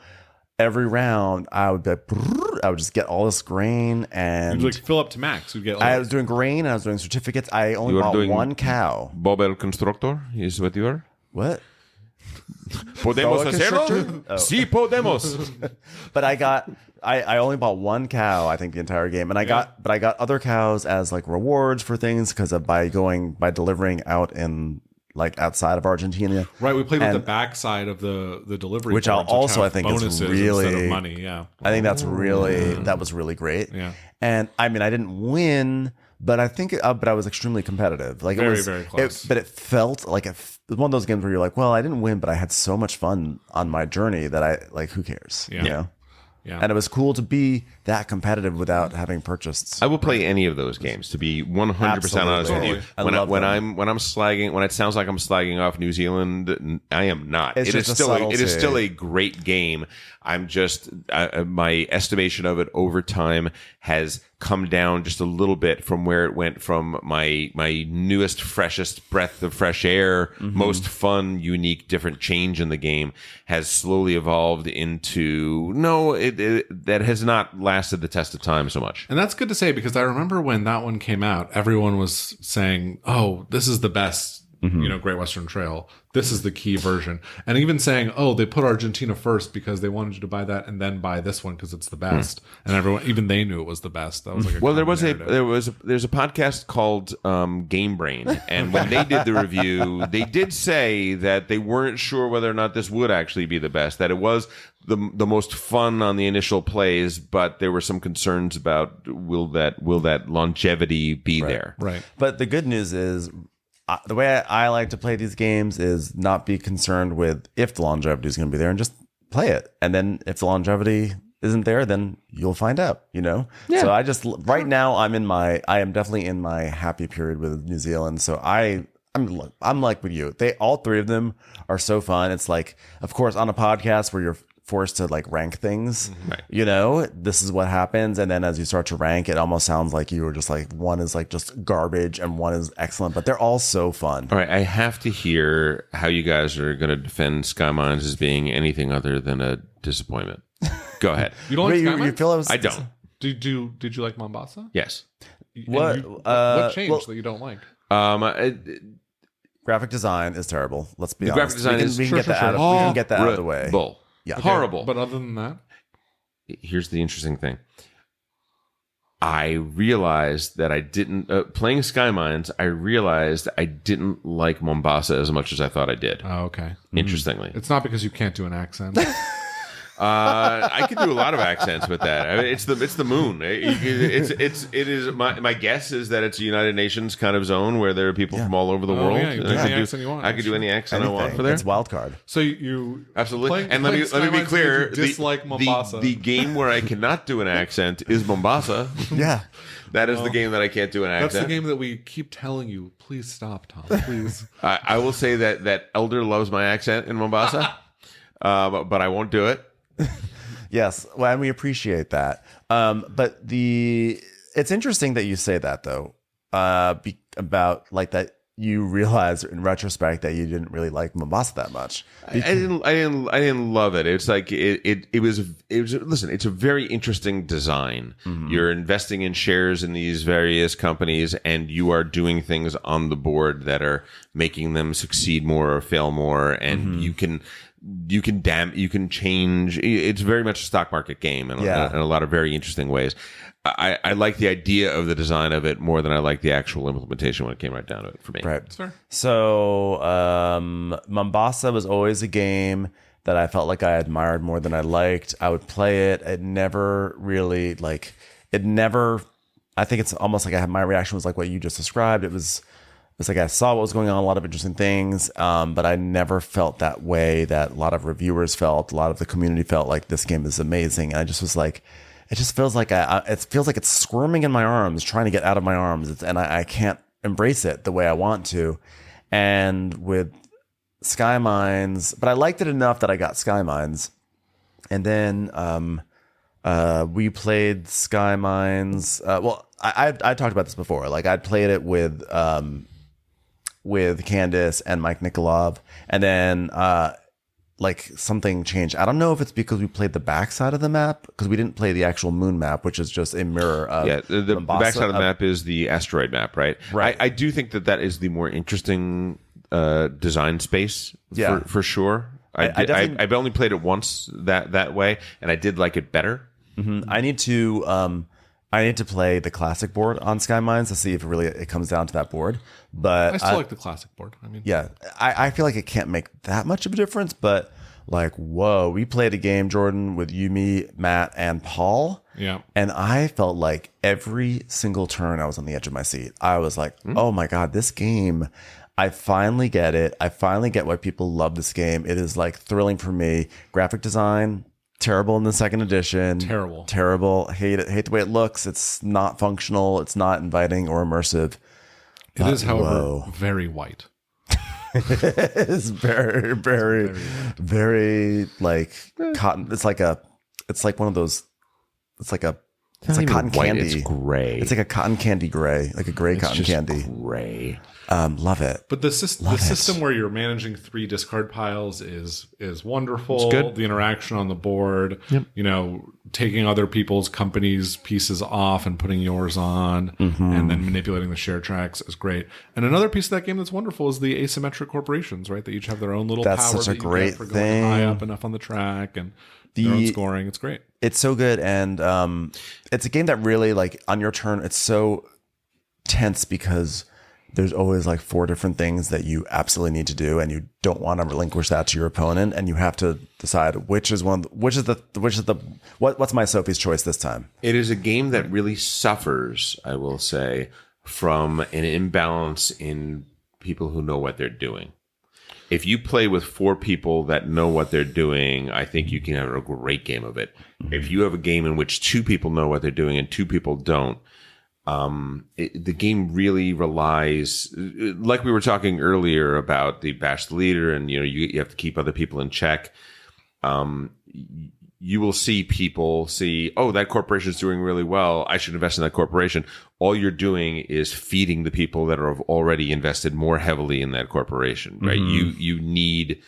every round I would just get all this grain, and you'd fill up to max. I was doing grain, and I was doing certificates. I only bought one cow. Bob el Constructor is what you are? What? ¿Podemos hacerlo? Sí, podemos. But I only bought one cow, I think, the entire game, and I got other cows as like rewards for things because of by delivering out in outside of Argentina. Right, we played with the backside of the delivery, which I think is really instead of money. Yeah, I think that was really great. Yeah, and I mean I didn't win, but I think but I was extremely competitive. Like Very, it was very close. but it felt like it was one of those games where you're like, well, I didn't win, but I had so much fun on my journey that I like, who cares? Yeah. You know? Yeah. And it was cool to be that competitive without having purchased. I will play any of those games, to be 100% honest with you. Absolutely. When I'm slagging, when it sounds like I'm slagging off New Zealand, I am not. It's It is just a still it is subtlety. still a great game. I'm just my estimation of it over time has come down just a little bit from where it went from my newest, freshest breath of fresh air, most fun, unique, different change in the game has slowly evolved into that has not lasted the test of time so much. And that's good to say, because I remember when that one came out, everyone was saying, "Oh, this is the best, Great Western Trail. This is the key version." And even saying, "Oh, they put Argentina first because they wanted you to buy that and then buy this one because it's the best." And everyone, even they knew it was the best. That was like there's a podcast called Game Brain, and when they did the review, they did say that they weren't sure whether or not this would actually be the best. That it was the most fun on the initial plays, but there were some concerns about will that longevity be there? Right. But the good news is, the way I like to play these games is not be concerned with if the longevity is going to be there and just play it. And then if the longevity isn't there, then you'll find out, Yeah. So I just, right now I am definitely in my happy period with New Zealand. So I'm like with you. All three of them are so fun. It's like, of course, on a podcast where you're forced to like rank things, Right. This is what happens. And then as you start to rank, it almost sounds like you were just like, one is like just garbage and one is excellent, but they're all so fun. All right, I have to hear how you guys are going to defend Skymines as being anything other than a disappointment. Go ahead. You don't like Wait, you Skymines? feel I don't. Did you like Mombasa? Yes. What, What changed that you don't like? Graphic design is terrible. Let's be The honest. graphic design is we can get that out of the way. Horrible. Yeah. Horrible. But other than that, Here's the interesting thing. I realized that I didn't playing Skymines. I realized I didn't like Mombasa as much as I thought I did. oh, okay. Interestingly, It's not because you can't do an accent. I could do a lot of accents with that. I mean, it's the moon. It is my guess is that it's a United Nations kind of zone where there are people from all over the world. yeah, you can do any accent you want, I could do any accent I want Anything. for there. It's wild card. So you Absolutely. And let me be Skymines clear. made you dislike Mombasa. The game where I cannot do an accent is Mombasa. Yeah. That is the game that I can't do an accent. That's the game that we keep telling you. Please stop, Tom. Please. I will say that Elder loves my accent in Mombasa, but I won't do it. Yes, well, and we appreciate that. But it's interesting that you say that though, about like that you realize in retrospect that you didn't really like Mombasa that much. I didn't love it. It's like it was. Listen, it's a very interesting design. You're investing in shares in these various companies, and you are doing things on the board that are making them succeed more or fail more, and you can change. It's very much a stock market game in a lot of very interesting ways. I like the idea of the design of it more than I like the actual implementation when it came right down to it for me. Right. That's fair. So Mombasa was always a game that I felt like I admired more than I liked. I would play it. It never really I think it's almost like my reaction was like what you just described. It's like I saw what was going on, a lot of interesting things, but I never felt that way that a lot of reviewers felt, a lot of the community felt like this game is amazing. And I just was like, it just feels like it feels like it's squirming in my arms, trying to get out of my arms, and I can't embrace it the way I want to. And with Skymines, but I liked it enough that I got Skymines, and then we played Skymines. Well, I talked about this before. Like I'd played it with Candace and Mike Nikolov, and then like something changed. I don't know if it's because we played the backside of the map, because we didn't play the actual moon map, which is just a mirror of the backside of the map is the asteroid map, right? Right. I do think that is the more interesting design space for sure. I've only played it once that way, and I did like it better. I need to play the classic board on Skymines to see if it comes down to that board. But I still like the classic board. I mean, yeah, I feel like it can't make that much of a difference. But like, whoa, we played a game, Jordan, with you, me, Matt, and Paul. Yeah. And I felt like every single turn I was on the edge of my seat. I was like, oh my God, this game, I finally get it. I finally get why people love this game. It is like thrilling for me. Graphic design, terrible in the second edition. Terrible. Hate it. Hate the way it looks. It's not functional. It's not inviting or immersive. It is, however, very white. It's very, very, very like cotton. It's like one of those. It's like cotton white, candy. It's gray. It's like a cotton candy gray, like a gray cotton candy. Gray. Love it. But the system where you're managing 3 discard piles is wonderful. It's good. The interaction on the board, taking other people's companies' pieces off and putting yours on, and then manipulating the share tracks is great. And another piece of that game that's wonderful is the asymmetric corporations, right? They each have their own little That's power such a that you great get for thing. going high up enough on the track and their own scoring. It's great. It's so good, and it's a game that really, like, on your turn, it's so tense because there's always like 4 different things that you absolutely need to do, and you don't want to relinquish that to your opponent, and you have to decide what's my Sophie's choice this time. It is a game that really suffers, I will say, from an imbalance in people who know what they're doing. If you play with 4 people that know what they're doing, I think you can have a great game of it. If you have a game in which 2 people know what they're doing and 2 people don't, the game really relies, like we were talking earlier about the bash the leader, and you have to keep other people in check. You will see people see, oh, that corporation is doing really well, I should invest in that corporation. All you're doing is feeding the people that are already invested more heavily in that corporation, right? You need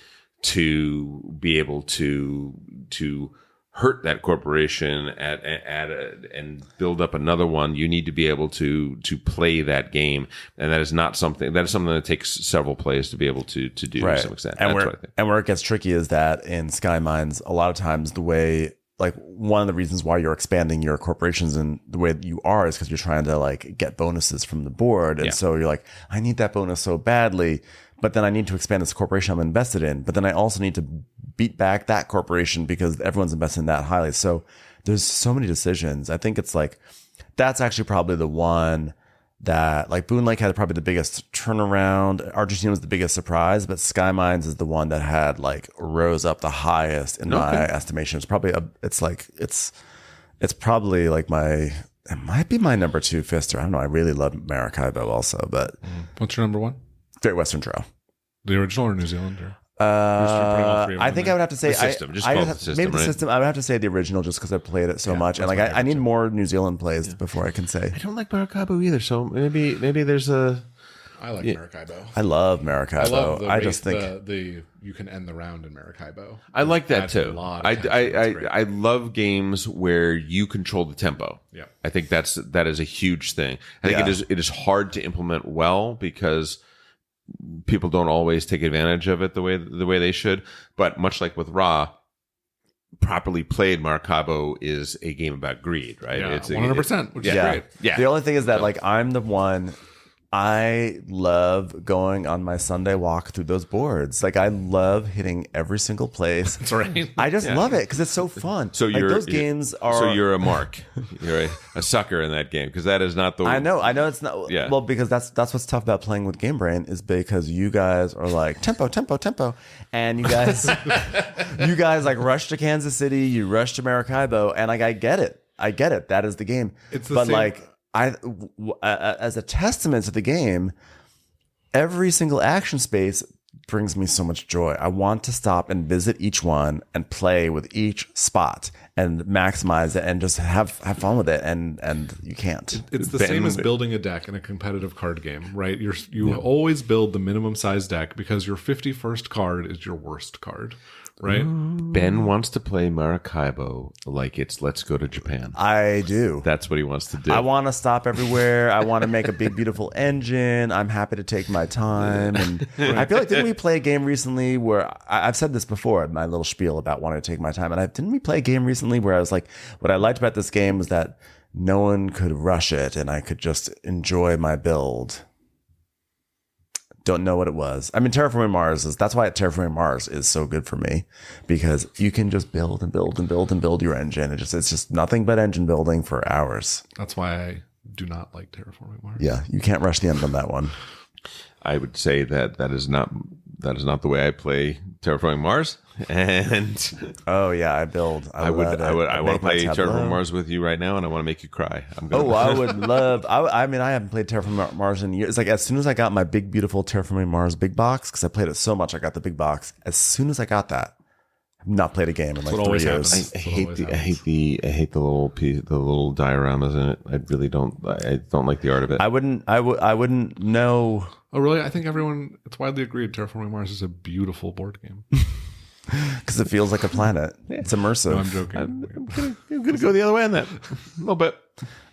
to be able to hurt that corporation and build up another one. You need to be able to play that game, and that is something that takes several plays to be able to do to some extent. And where it gets tricky is that in Skymines, a lot of times the way, like, one of the reasons why you're expanding your corporations in the way that you are is because you're trying to like get bonuses from the board, and so you're like, I need that bonus so badly, but then I need to expand this corporation I'm invested in, but then I also need to beat back that corporation because everyone's invested in that highly. So there's so many decisions. I think it's like, that's actually probably the one that, like, Boonlake had probably the biggest turnaround. Argentina was the biggest surprise, but Skymines is the one that had like rose up the highest in my estimation. It's probably it's probably like it might be my number 2 Fister. I don't know. I really love Maracaibo also, but What's your number 1? Great Western Trail. The original or New Zealander? I think I would have to say the system. Just call it the system, maybe the right? system. I would have to say the original just because I played it so much, and like I need more New Zealand plays before I can say. I don't like Maracaibo either, so maybe there's a. I like Maracaibo. I love Maracaibo. I love I just think you can end the round in Maracaibo. I like that too. I I love games where you control the tempo. Yeah, I think that is a huge thing. I think it is hard to implement well because people don't always take advantage of it the way they should. But much like with Ra, properly played, Maracaibo is a game about greed, right? Yeah, it's 100%, which is great. Yeah. The only thing is that like I'm the one. I love going on my Sunday walk through those boards. Like, I love hitting every single place. That's right. I just love it because it's so fun. So like, those games are. So you're a mark. You're a sucker in that game because that is not the. I know it's not. Yeah. Well, because that's what's tough about playing with Game Brain is because you guys are like tempo, and you guys like rush to Kansas City, you rush to Maracaibo, and like I get it. That is the game. It's the but same. Like. As a testament to the game, every single action space brings me so much joy. I want to stop and visit each one and play with each spot and maximize it and just have fun with it. And you can't. It's the same as building a deck in a competitive card game, right? You always build the minimum size deck because your 51st card is your worst card. Right. Ben wants to play Maracaibo like it's Let's Go to Japan. I do. That's what he wants to do. I want to stop everywhere. I want to make a big, beautiful engine. I'm happy to take my time. And I feel like, didn't we play a game recently where I've said this before, my little spiel about wanting to take my time. And didn't we play a game recently where I was like, what I liked about this game was that no one could rush it and I could just enjoy my build. don't know what it was. I mean, Terraforming Mars that's why Terraforming Mars is so good for me, because you can just build and build and build and build your engine. It's just nothing but engine building for hours. That's why I do not like Terraforming Mars. Yeah, you can't rush the end on that one. I would say that is not the way I play Terraforming Mars. And oh yeah, I build. I want to play Terraforming Mars with you right now, and I want to make you cry. I would love. I mean, I haven't played Terraforming Mars in years. It's like as soon as I got my big beautiful Terraforming Mars big box, because I played it so much, I got the big box. As soon as I got that, I've not played a game in like 3 years. I hate the little dioramas in it. I really don't. I don't like the art of it. I wouldn't know. Oh really? I think it's widely agreed Terraforming Mars is a beautiful board game. Because it feels like a planet. It's immersive. No, I'm joking. I'm gonna go the other way on that a little bit.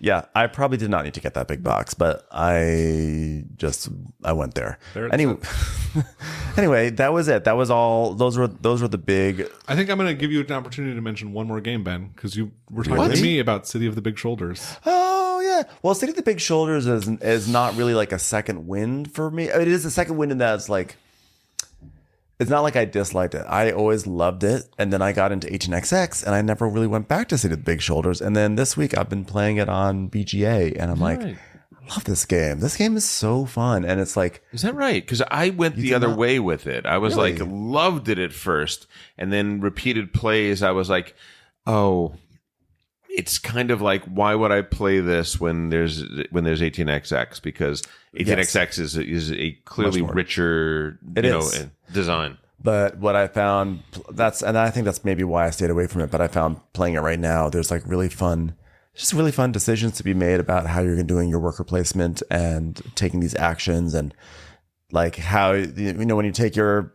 Yeah, I probably did not need to get that big box, but I went there. Anyway, that was it. That was all. Those were the big. I think I'm going to give you an opportunity to mention one more game, Ben, because you were talking to me about City of the Big Shoulders. Oh yeah. Well, City of the Big Shoulders is not really like a second wind for me. It is a second wind in that it's like. It's not like I disliked it. I always loved it. And then I got into 18XX and I never really went back to City of the Big Shoulders. And then this week I've been playing it on BGA and I'm like, I love this game. This game is so fun. And it's like... Is that right? Because I went the other way with it. I was like, loved it at first. And then repeated plays, I was like, oh... It's kind of like, why would I play this when there's 18XX? Because 18XX is a clearly richer design. But what I found and I think that's maybe why I stayed away from it. But I found playing it right now, there's like really fun decisions to be made about how you're doing your worker placement and taking these actions and like how when you place your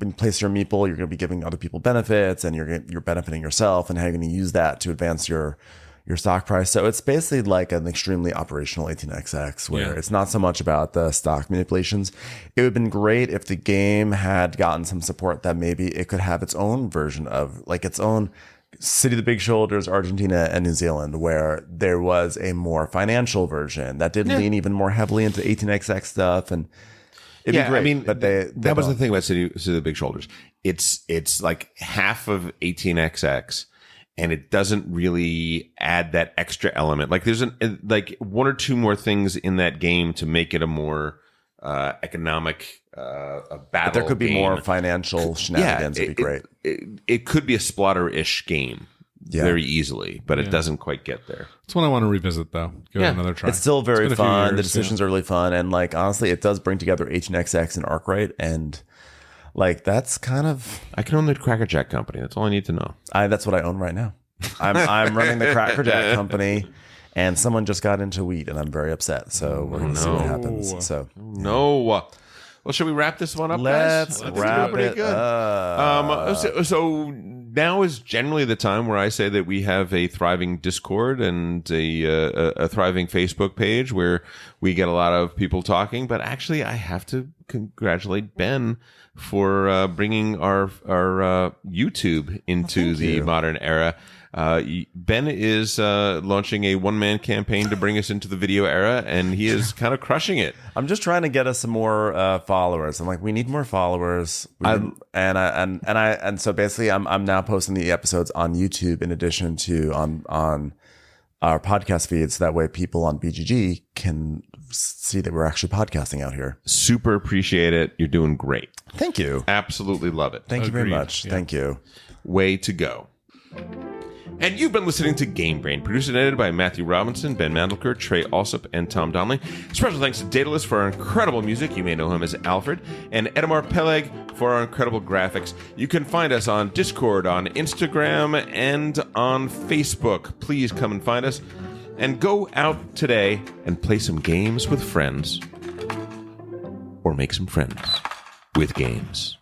meeple, you're going to be giving other people benefits and you're benefiting yourself and how you're going to use that to advance your stock price. So it's basically like an extremely operational 18XX where it's not so much about the stock manipulations. It would have been great if the game had gotten some support that maybe it could have its own version of like its own City of the Big Shoulders, Argentina and New Zealand, where there was a more financial version that did lean even more heavily into 18XX stuff. And it'd be great. I mean, but that was the thing about City of the Big Shoulders. It's like half of 18XX. And it doesn't really add that extra element. Like there's like one or two more things in that game to make it a more economic battle. But there could be more financial shenanigans. It'd be great. It could be a Splatter-ish game very easily, but it doesn't quite get there. It's one I want to revisit though. Give it another try. It's still very fun. The decisions are really fun, and like honestly, it does bring together 18XX and Arkwright and. Like that's kind of I can own the Cracker Jack company. That's all I need to know. That's what I own right now. I'm running the Cracker Jack company, and someone just got into wheat, and I'm very upset. So we're going to see what happens. So well, should we wrap this one up? Let's wrap it up. So now is generally the time where I say that we have a thriving Discord and a thriving Facebook page where we get a lot of people talking. But actually, I have to congratulate Ben for bringing our YouTube into the modern era. Ben is launching a one-man campaign to bring us into the video era, and he is kind of crushing it. I'm just trying to get us some more followers. I'm like, we need more followers. So basically, I'm now posting the episodes on YouTube in addition to on our podcast feeds. That way, people on BGG can see that we're actually podcasting out here. Super appreciate it. You're doing great. Thank you. Absolutely love it. Thank you very much. Yeah. Thank you. Way to go. And you've been listening to Game Brain, produced and edited by Matthew Robinson, Ben Mandelker, Trey Alsop, and Tom Donnelly. Special thanks to Daedalus for our incredible music. You may know him as Alfred. And Edamar Peleg for our incredible graphics. You can find us on Discord, on Instagram, and on Facebook. Please come and find us. And go out today and play some games with friends. Or make some friends with games.